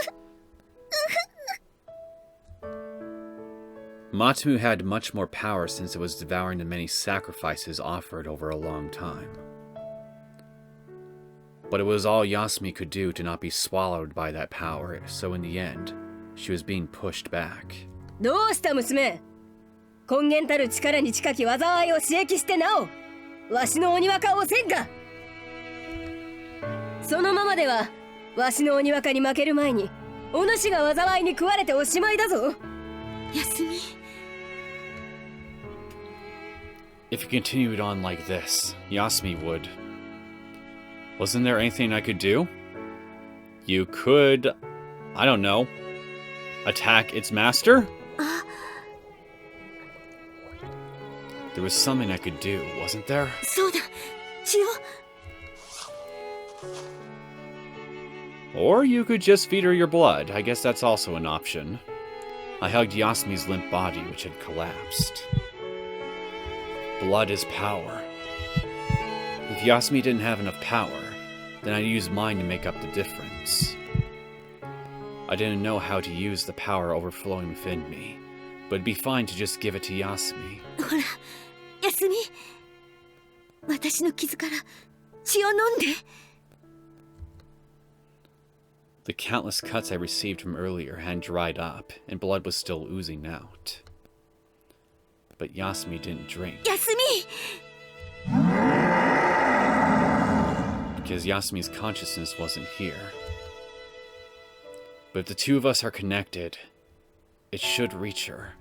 Matsumu had much more power since it was devouring the many sacrifices offered over a long time. But it was all Yasumi could do to not be swallowed by that power, so in the end, she was being pushed back. どうした娘。根源たる力に近き災いを刺激してなおわしの鬼若をせんか。そのままではわしの鬼若に負ける前にお主が災いに食われておしまいだぞ。休み。If you continued on like this, Yasumi would. Wasn't there anything I could do? You could, I don't know, attack its master? There was something I could do, wasn't there? そうだ、血を。Or you could just feed her your blood. I guess that's also an option. I hugged Yasumi's limp body, which had collapsed. Blood is power. If Yasumi didn't have enough power, then I'd use mine to make up the difference. I didn't know how to use the power overflowing within me, but it'd be fine to just give it to Yasumi. ほら、休み。私の傷から血を飲んで。The countless cuts I received from earlier hadn't dried up, and blood was still oozing out. But Yasumi didn't drink. 休み。Because Yasumi's consciousness wasn't here. But if the two of us are connected, it should reach her.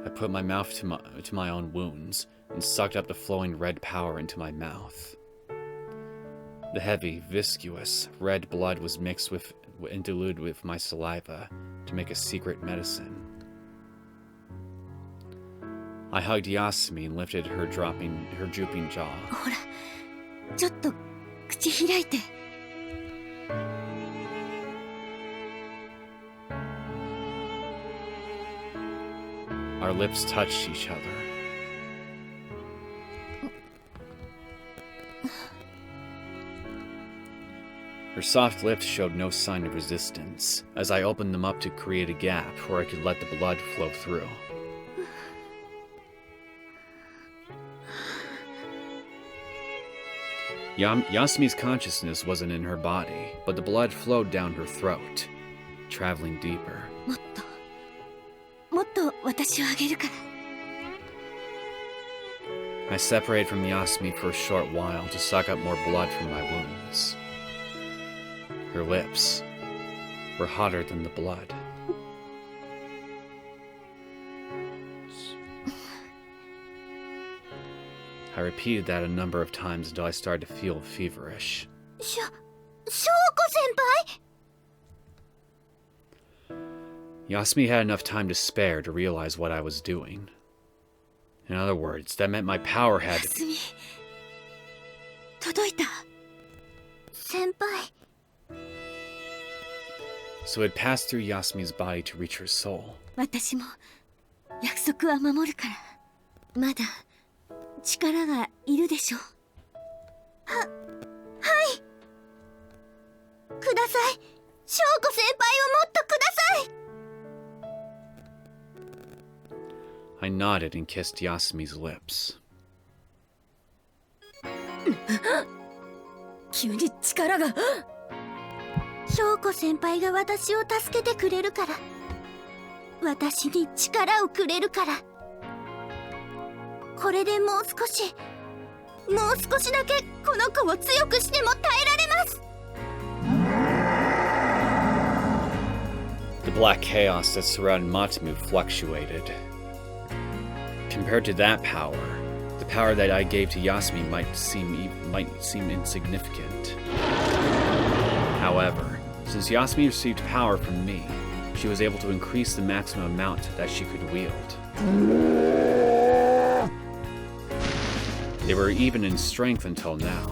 I put my mouth to my own wounds and sucked up the flowing red power into my mouth. The heavy, viscous, red blood was mixed with and diluted with my saliva to make a secret medicine. I hugged Yasumi and lifted her drooping jaw. ほら、ちょっと口開いて。Our lips touched each other. Her soft lips showed no sign of resistance, as I opened them up to create a gap where I could let the blood flow through. Yasumi's consciousness wasn't in her body, but the blood flowed down her throat, traveling deeper. もっと私をあげるから。I separated from Yasumi for a short while to suck up more blood from my wounds. Her lips were hotter than the blood. I repeated that a number of times until I started to feel feverish. 翔子先輩。 Yasumi had enough time to spare to realize what I was doing. In other words, that meant my power had to... 休み。届いた。先輩。 So it passed through Yasumi's body to reach her soul. 私も約束は守るから。まだ力がいるでしょ。はい。ください。翔子先輩をもっとください。 I nodded and kissed Yasumi's lips. 急に力が。翔子先輩が私を助けてくれるから。私に力をくれるから。これでもう少しもう少しだけこの子を強くしても耐えられます。 The black chaos that surrounded Matamu fluctuated. Compared to that power, the power that I gave to Yasumi might seem insignificant. However, since Yasumi received power from me, she was able to increase the maximum amount that she could wield. They were even in strength until now.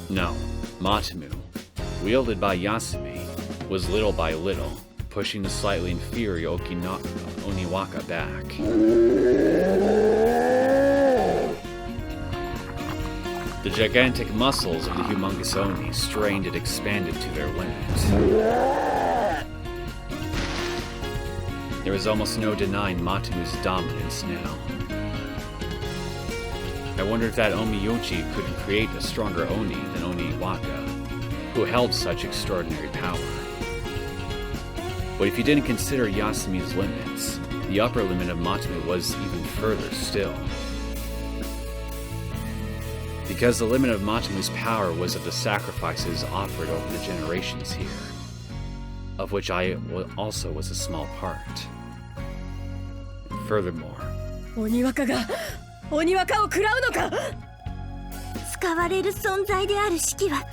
No, Matamu, wielded by Yasumi, was little by little, pushing the slightly inferior Oniwaka back. The gigantic muscles of the humongous Oni strained and expanded to their limit. There was almost no denying Matamu's dominance now. I wonder if that Omiyoji could create a stronger Oni than Oniwaka, who held such extraordinary power. But if you didn't consider Yasumi's limits, the upper limit of Matamu was even further still. Because the limit of Matamu's power was of the sacrifices offered over the generations here, of which I also was a small part. And furthermore, 鬼若が鬼若を食らうのか。使われる存在であるシキは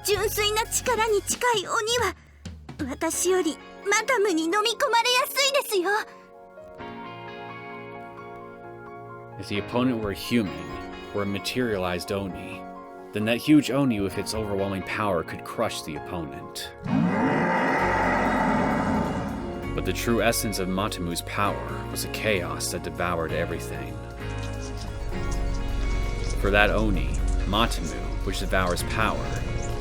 純粋な力に近い鬼は私よりマタムに飲み込まれやすいですよ。 if the opponent were human, or a materialized Oni, then that huge Oni with its overwhelming power could crush the opponent. But the true essence of Matamu's power was a chaos that devoured everything. For that Oni, Matamu, which devours power,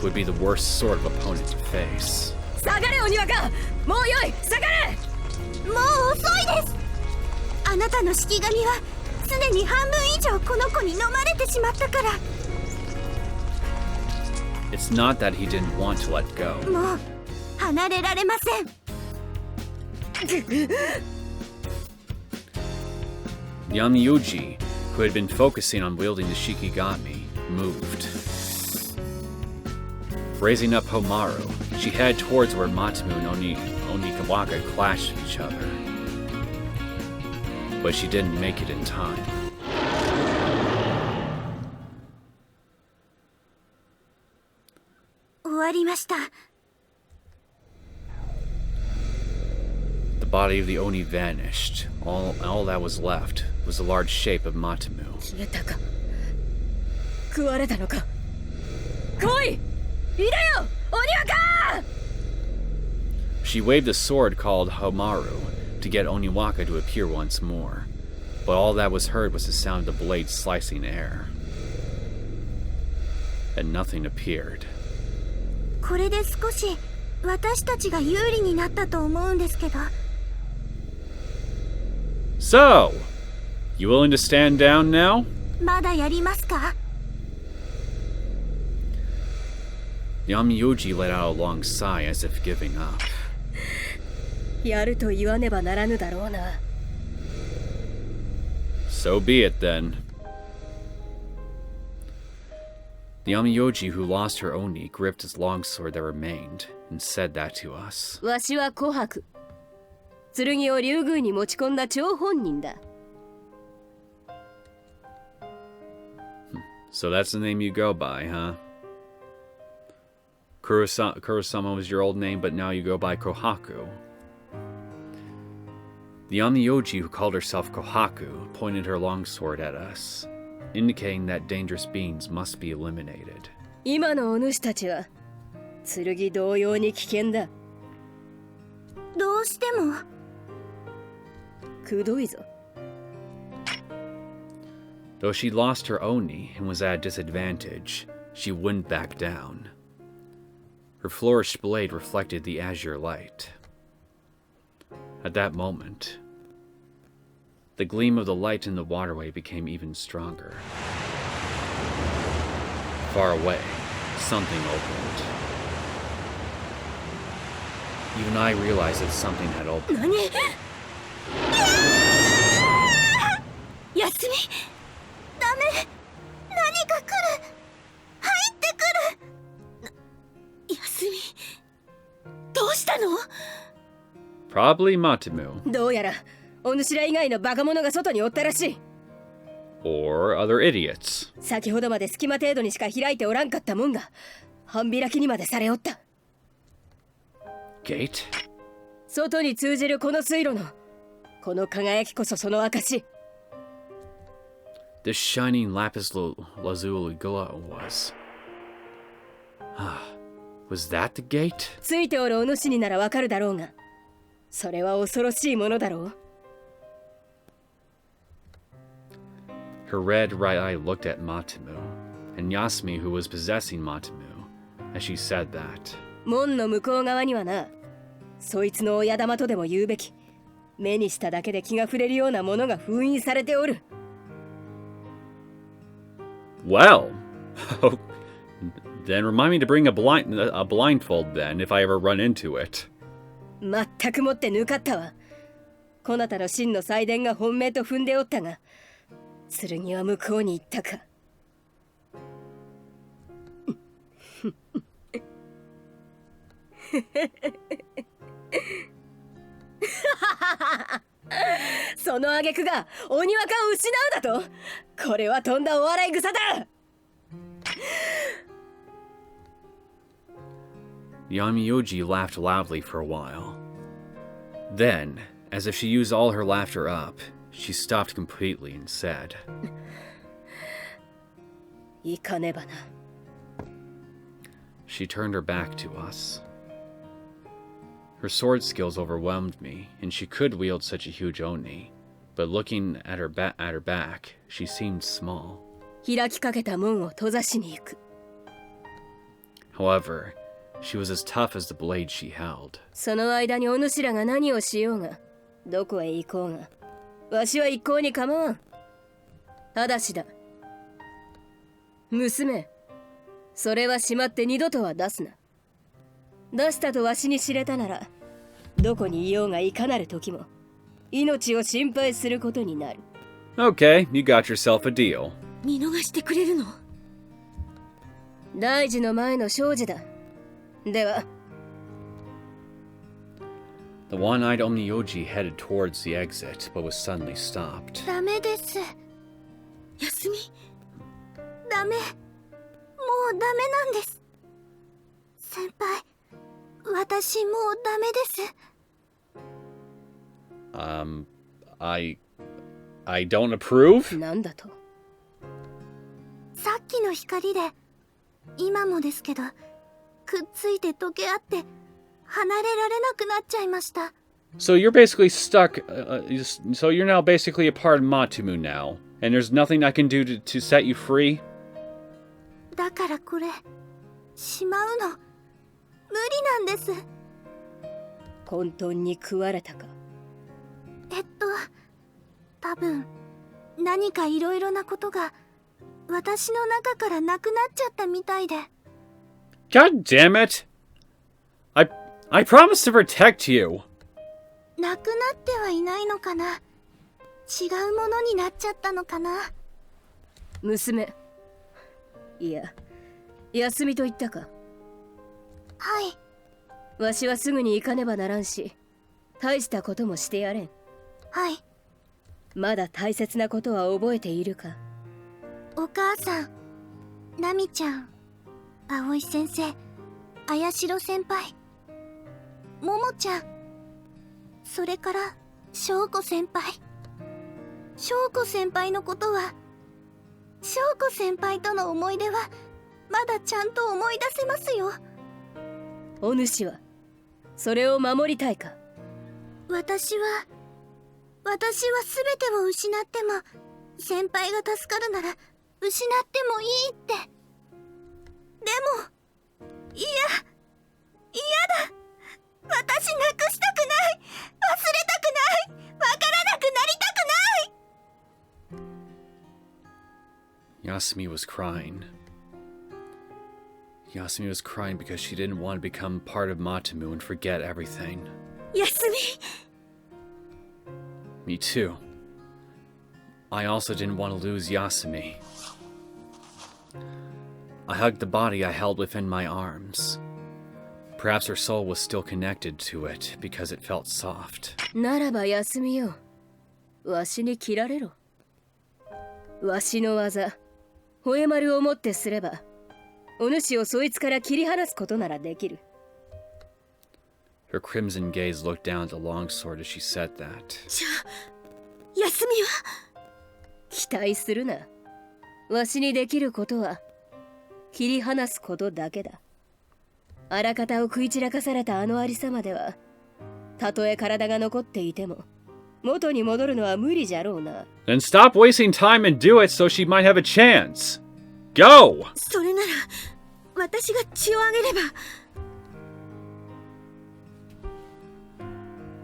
would be the worst sort of opponent to face. 下がれ鬼若、もうよい、下がれ。もう遅いです。あなたの式神はすでに半分以上この子に飲まれてしまったから。 It's not that he didn't want to let go. もう離れられません。 The Onmyoji, who had been focusing on wielding the Shikigami, moved. Raising up Homaru, she headed towards where Matamu and Onikawaka clashed with each other. But she didn't make it in time. The body of the Oni vanished. All that was left was the large shape of Matamu. 消えたか。食われたのか。来い、いでよ、鬼若。 She waved a sword called Homaru to get Oniwaka to appear once more, but all that was heard was the sound of the blade slicing air. And nothing appeared. これで少し私たちが有利になったと思うんですけど。 So, you willing to stand down now? まだやりますか？ The Onmyoji let out a long sigh as if giving up. やると言わねばならぬだろうな。 So be it then. The Onmyoji who lost her Oni gripped his longsword that remained and said that to us. わしは琥珀。剣を竜宮に持ち込んだ張本人だ。 So that's the name you go by, huh? Kurosama was your old name, but now you go by Kohaku. The Onmyoji who called herself Kohaku pointed her longsword at us, indicating that dangerous beings must be eliminated. 今のお主たちは剣同様に危険だ。どうしても。くどいぞ。 Though she lost her Oni and was at a disadvantage, she wouldn't back down. Her flourished blade reflected the azure light. At that moment, the gleam of the light in the waterway became even stronger. Far away, something opened. Even I realized that something had opened. 何？休み。ダメ。うしたの？ Probably Matamu. どうやらお主ら以外のバカ者が外におったらしい。 Or other idiots. 先ほどまで隙間程度にしか開いておらんかったもんが半開きにまでされおった。 Gate? 外に通じるこの水路のこの輝きこそその証。 This shining lapis lazuli glow was... Was that the gate? ついておるお主にならわかるだろうが、それは恐ろしいものだろう。 Her red right eye looked at Matamu, and Yasumi, who was possessing Matamu, as she said that. 門の向こう側にはな、そいつの親玉とでも言うべき、目にしただけで気が触れるようなものが封印されておる。 Well, then remind me to bring a blindfold then, if I ever run into it. 全くもって抜かったわ。こなたの真の祭殿が本命と踏んでおったが、剣は向こうに行ったか。その挙句がおにわかを失うだと？これはとんだお笑い草だ。 Yamiyoji laughed loudly for a while. Then, as if she used all her laughter up, she stopped completely and said, 行かねばな。 She turned her back to us. Her sword skills overwhelmed me, and she could wield such a huge oni, but looking at her back, she seemed small. 開きかけた門を閉ざしに行く。 However, she was as tough as the blade she held. その間にお主らが何をしようが、どこへ行こうが、わしは一向に構わん。ただしだ。娘、それはしまって二度とは出すな。出したとわしに知れたなら、どこにいようがいかなる時も、命を心配することになる。 Okay, you got yourself a deal. 見逃してくれるの？大事の前の生児だ。では。 The one-eyed Omniyoji headed towards the exit, but was suddenly stopped. ダメです。休み？ダメ。もうダメなんです。先輩、私もうダメです。I don't approve? なんだと？さっきの光で、今もですけど、くっついて溶け合って、離れられなくなっちゃいました。 So you're basically stuck, so you're now basically a part of Matumu now, and there's nothing I can do to set you free? だからこれ、しまうの、無理なんです。混沌に食われたか？多分、何かいろいろなことが、私の中からなくなっちゃったみたいで。 God damn it! I promised to protect you! なくなってはいないのかな？違うものになっちゃったのかな？娘。いや、休みと言ったか？はい。わしはすぐに行かねばならんし、大したこともしてやれん。はい。まだ大切なことは覚えているか？お母さん、ナミちゃん、葵先生、綾代先輩、ももちゃん、それから翔子先輩。翔子先輩のことは、翔子先輩との思い出はまだちゃんと思い出せますよ。お主はそれを守りたいか？私は全てを失っても先輩が助かるなら失ってもいいって。でも嫌だ。私なくしたくない。忘れたくない。わからなくなりたくない。 Yasumi was crying. Yasumi was crying because she didn't want to become part of Matamu and forget everything. 休み。 Me too. I also didn't want to lose Yasumi. I hugged the body I held within my arms. Perhaps her soul was still connected to it because it felt soft. ならば休みよ。わしに切られろ。わしの技、吠え丸をもってすれば、お主をそいつから切り離すことならできる。Her crimson gaze looked down at the longsword as she said that. じゃあ休みは期待するな。わしにできることは切り離すことだけだ。あらかたを食い散らかされたあのありさまでは、たとえ体が残っていても元に戻るのは無理じゃろうな。 Then stop wasting time and do it so she might have a chance. Go! それなら私が血をあげれば。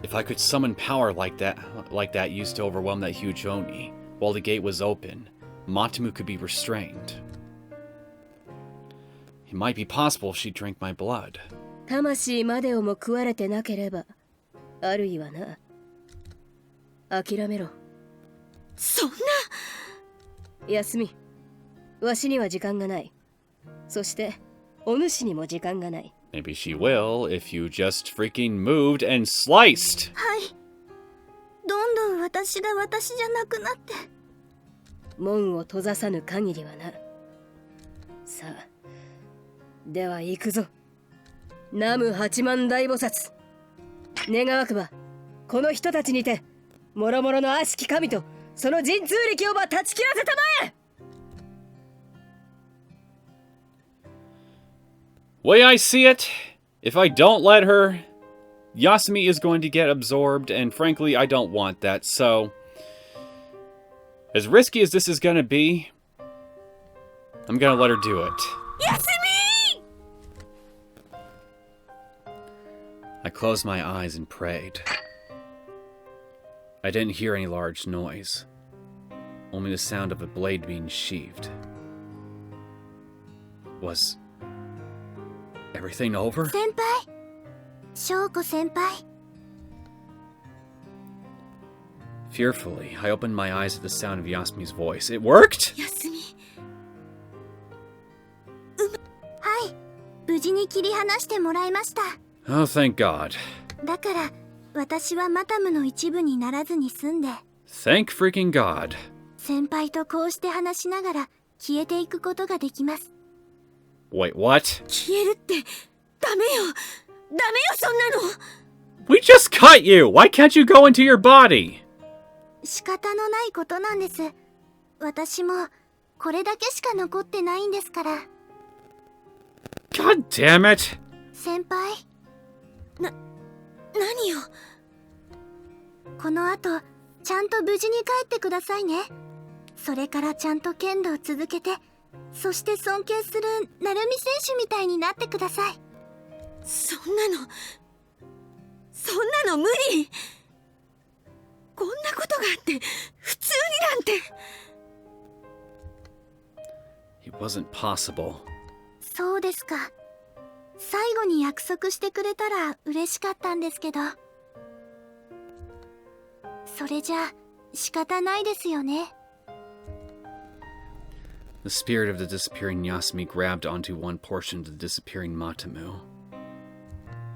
If I could summon power like that used to overwhelm that huge Oni, while the gate was open, Matamu could be restrained. It might be possible she drank my blood. 魂までをも食われてなければ、あるいはな。諦めろ。そんな。休み。わしには時間がない。そして、お主にも時間がない。Maybe she will if you just freaking moved and sliced. はい。どんどん私が私じゃなくなって。門を閉ざさぬ限りはな。さあ、では行くぞ。南無八幡大菩薩。願わくば、この人たちにて、もろもろの悪しき神と、その神通力をば断ち切らせたまえ。Way I see it, if I don't let her, Yasumi is going to get absorbed, and frankly, I don't want that, so... As risky as this is gonna be, I'm gonna let her do it. Yasumi! I closed my eyes and prayed. I didn't hear any large noise, only the sound of a blade being sheathed. Was everything over? 先輩、翔子先輩。Fearfully, I opened my eyes at the sound of Yasumi's voice. It worked? 休み。はい、無事に切り離してもらいました。Oh, thank God. だから、私はマタムの一部にならずに済んで、 Thank freaking God. 先輩とこうして話しながら消えていくことができます。Wait, what? 消えるってダメよ。ダメよそんなの。 We just cut you! Why can't you go into your body? 仕方のないことなんです。私もこれだけしか残ってないんですから。 God damn it! 先輩、何よ。この後ちゃんと無事に帰ってくださいね。それからちゃんと剣道を続けて、そして尊敬する成美選手みたいになってください。そんなの無理。こんなことがあって普通になんて。 It wasn't possible. そうですか。最後に約束してくれたら嬉しかったんですけど。それじゃ仕方ないですよね。 The spirit of the disappearing Yasumi grabbed onto one portion of the disappearing Matamu.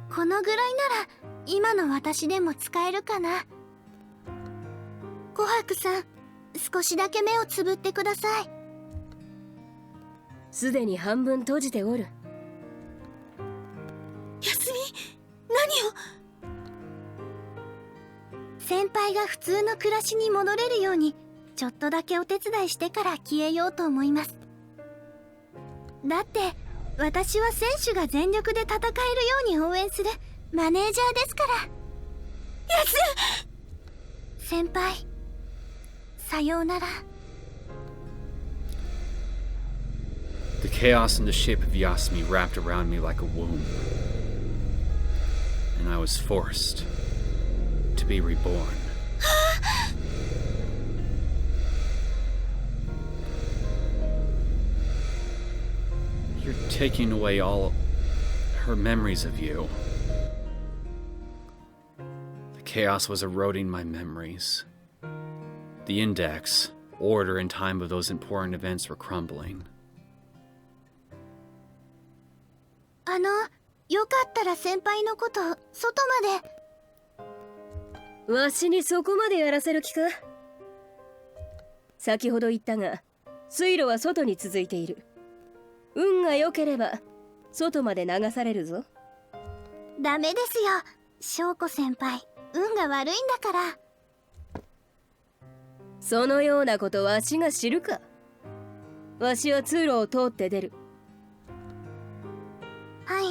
このぐらいなら今の私でも使えるかな。琥珀さん、少しだけ目をつぶってください。すでに半分閉じておる。休み。何を。先輩が普通の暮らしに戻れるようにちょっとだけお手伝いしてから消えようと思います。だって私は選手が全力で戦えるように応援するマネージャーですから。先輩、さようなら。 The chaos in the shape of Yasumi wrapped around me like a womb, and I was forced to be reborn. You're taking away all her memories of you. The chaos was eroding my memories. The index, order, and time of those important events were crumbling. よかったら先輩のこと外まで。わしにそこまでやらせる気か？先ほど言ったが、水路は外に続いている。運が良ければ外まで流されるぞ。ダメですよ、翔子先輩。運が悪いんだから。そのようなことわしが知るか。わしは通路を通って出る。はい。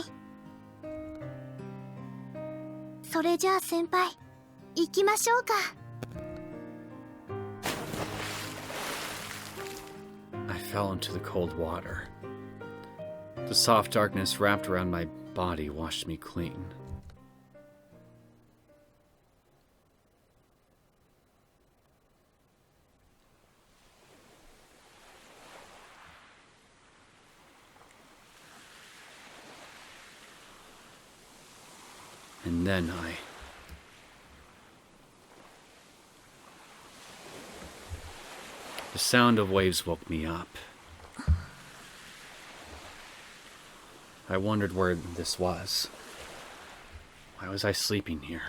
それじゃあ先輩、行きましょうか。I fell into the cold water. The soft darkness wrapped around my body washed me clean. And then the sound of waves woke me up. I wondered where this was. Why was I sleeping here?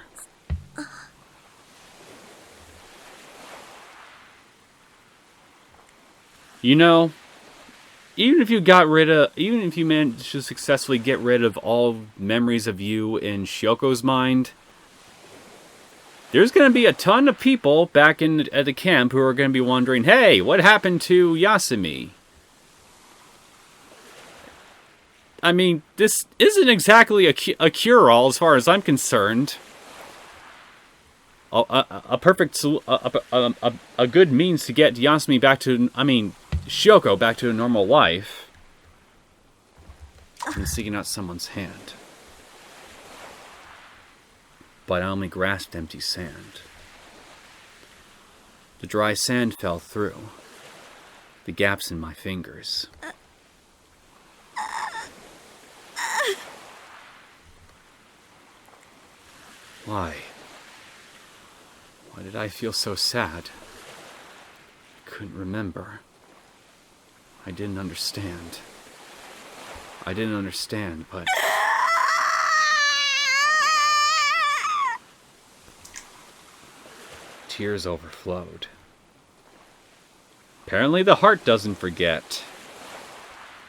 You know, even if you managed to successfully get rid of all memories of you in Syouko's mind, there's going to be a ton of people back at the camp who are going to be wondering, hey, what happened to Yasumi? I mean, this isn't exactly a cure-all as far as I'm concerned. A good means to get Yasumi back to, Syouko back to a normal life. I'm seeking out someone's hand. But I only grasped empty sand. The dry sand fell through the gaps in my fingers. Why? Why did I feel so sad? I couldn't remember. I didn't understand. But... Tears overflowed. Apparently the heart doesn't forget.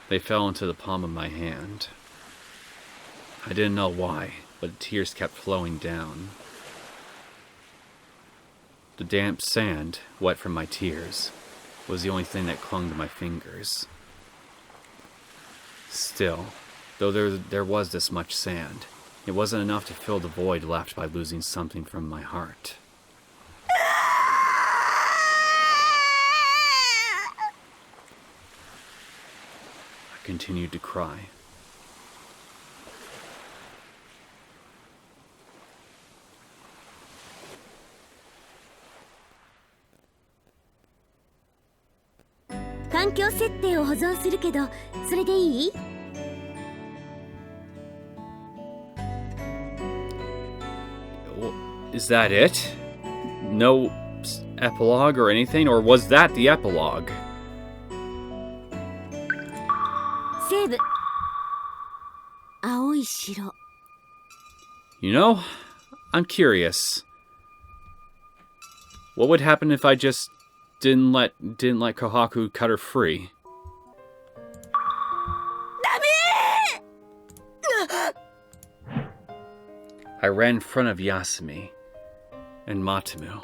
They fell into the palm of my hand. I didn't know why, but the tears kept flowing down. The damp sand, wet from my tears, was the only thing that clung to my fingers. Still, though there was this much sand, it wasn't enough to fill the void left by losing something from my heart. I continued to cry. Is that it? No epilogue or anything? Or was that the epilogue? Save Aoi Shiro. You know, I'm curious. What would happen if I just didn't let Kohaku cut her free? I ran in front of Yasumi and Matamu.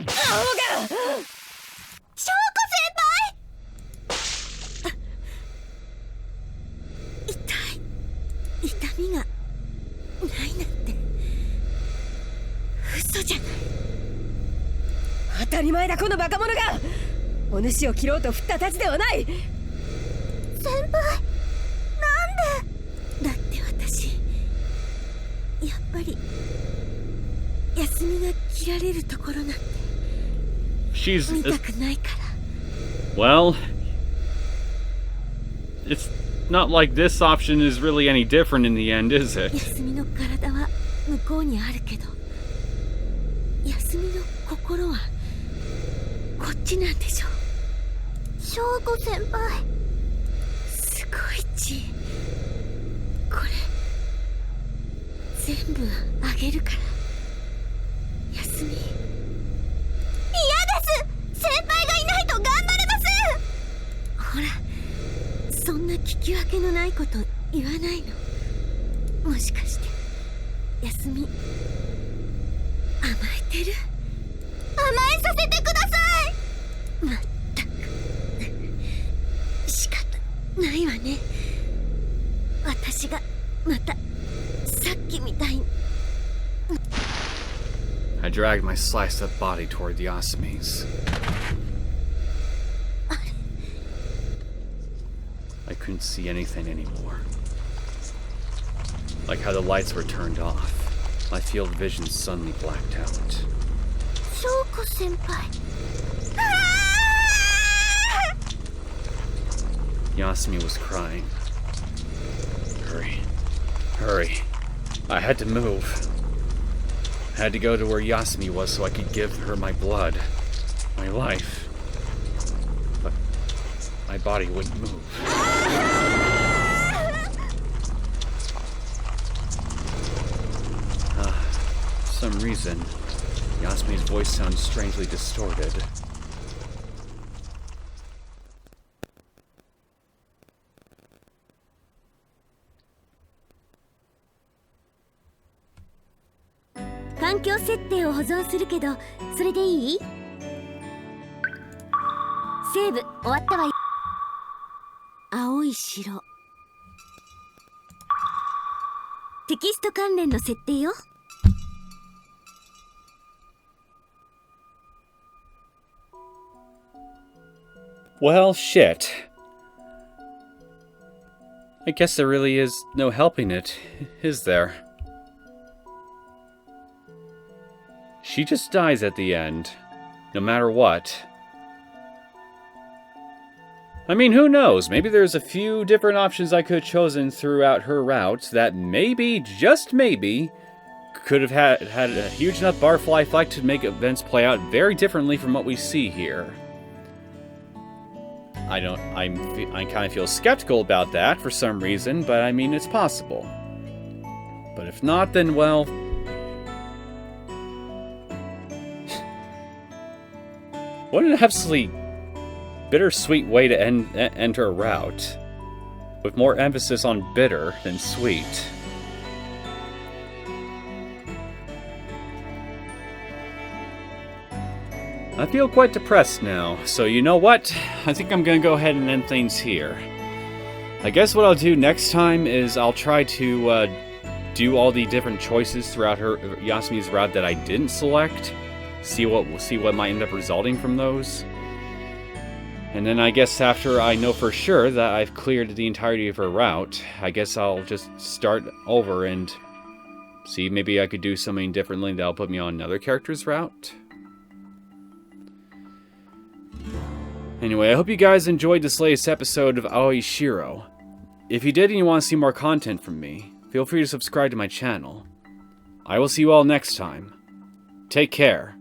She's... Well... It's not like this option is really any different in the end, is it? 向こうにあるけど、休みの心はこっちなんでしょ。翔子先輩、すごい血。これ全部あげるから休み。嫌です。先輩がいないと頑張れまほら、そんな聞き分けのないこと言わないの。もしかして休み甘えてる？せん。甘えさせてください。まったく仕方ないわね。私がまたさっきみたいに。I dragged my sliced up body toward the Yasumi's. I couldn't see anything anymore. Like how the lights were turned off. My field of vision suddenly blacked out. 翔子先輩。Yasumi was crying. Hurry. Hurry. I had to move. I had to go to where Yasumi was so I could give her my blood. My life. But my body wouldn't move. For some reason, Yasumi's voice sounds strangely distorted.「環境設定を保存するけどそれでいい？セーブ終わったわよ。青い城。テキスト関連の設定よ。Well, shit. I guess there really is no helping it, is there? She just dies at the end, no matter what. I mean, who knows? Maybe there's a few different options I could have chosen throughout her route that maybe, just maybe, could have had a huge enough butterfly effect to make events play out very differently from what we see here. I kind of feel skeptical about that for some reason, but I mean, it's possible. But if not, then well... What an absolutely bittersweet way to end her route. With more emphasis on bitter than sweet. I feel quite depressed now, so you know what? I think I'm gonna go ahead and end things here. I guess what I'll do next time is I'll try to do all the different choices throughout Yasumi's route that I didn't select. See what might end up resulting from those. And then I guess after I know for sure that I've cleared the entirety of her route, I guess I'll just start over and see maybe I could do something differently that'll put me on another character's route. Anyway, I hope you guys enjoyed this latest episode of Aoi Shiro. If you did and you want to see more content from me, feel free to subscribe to my channel. I will see you all next time. Take care.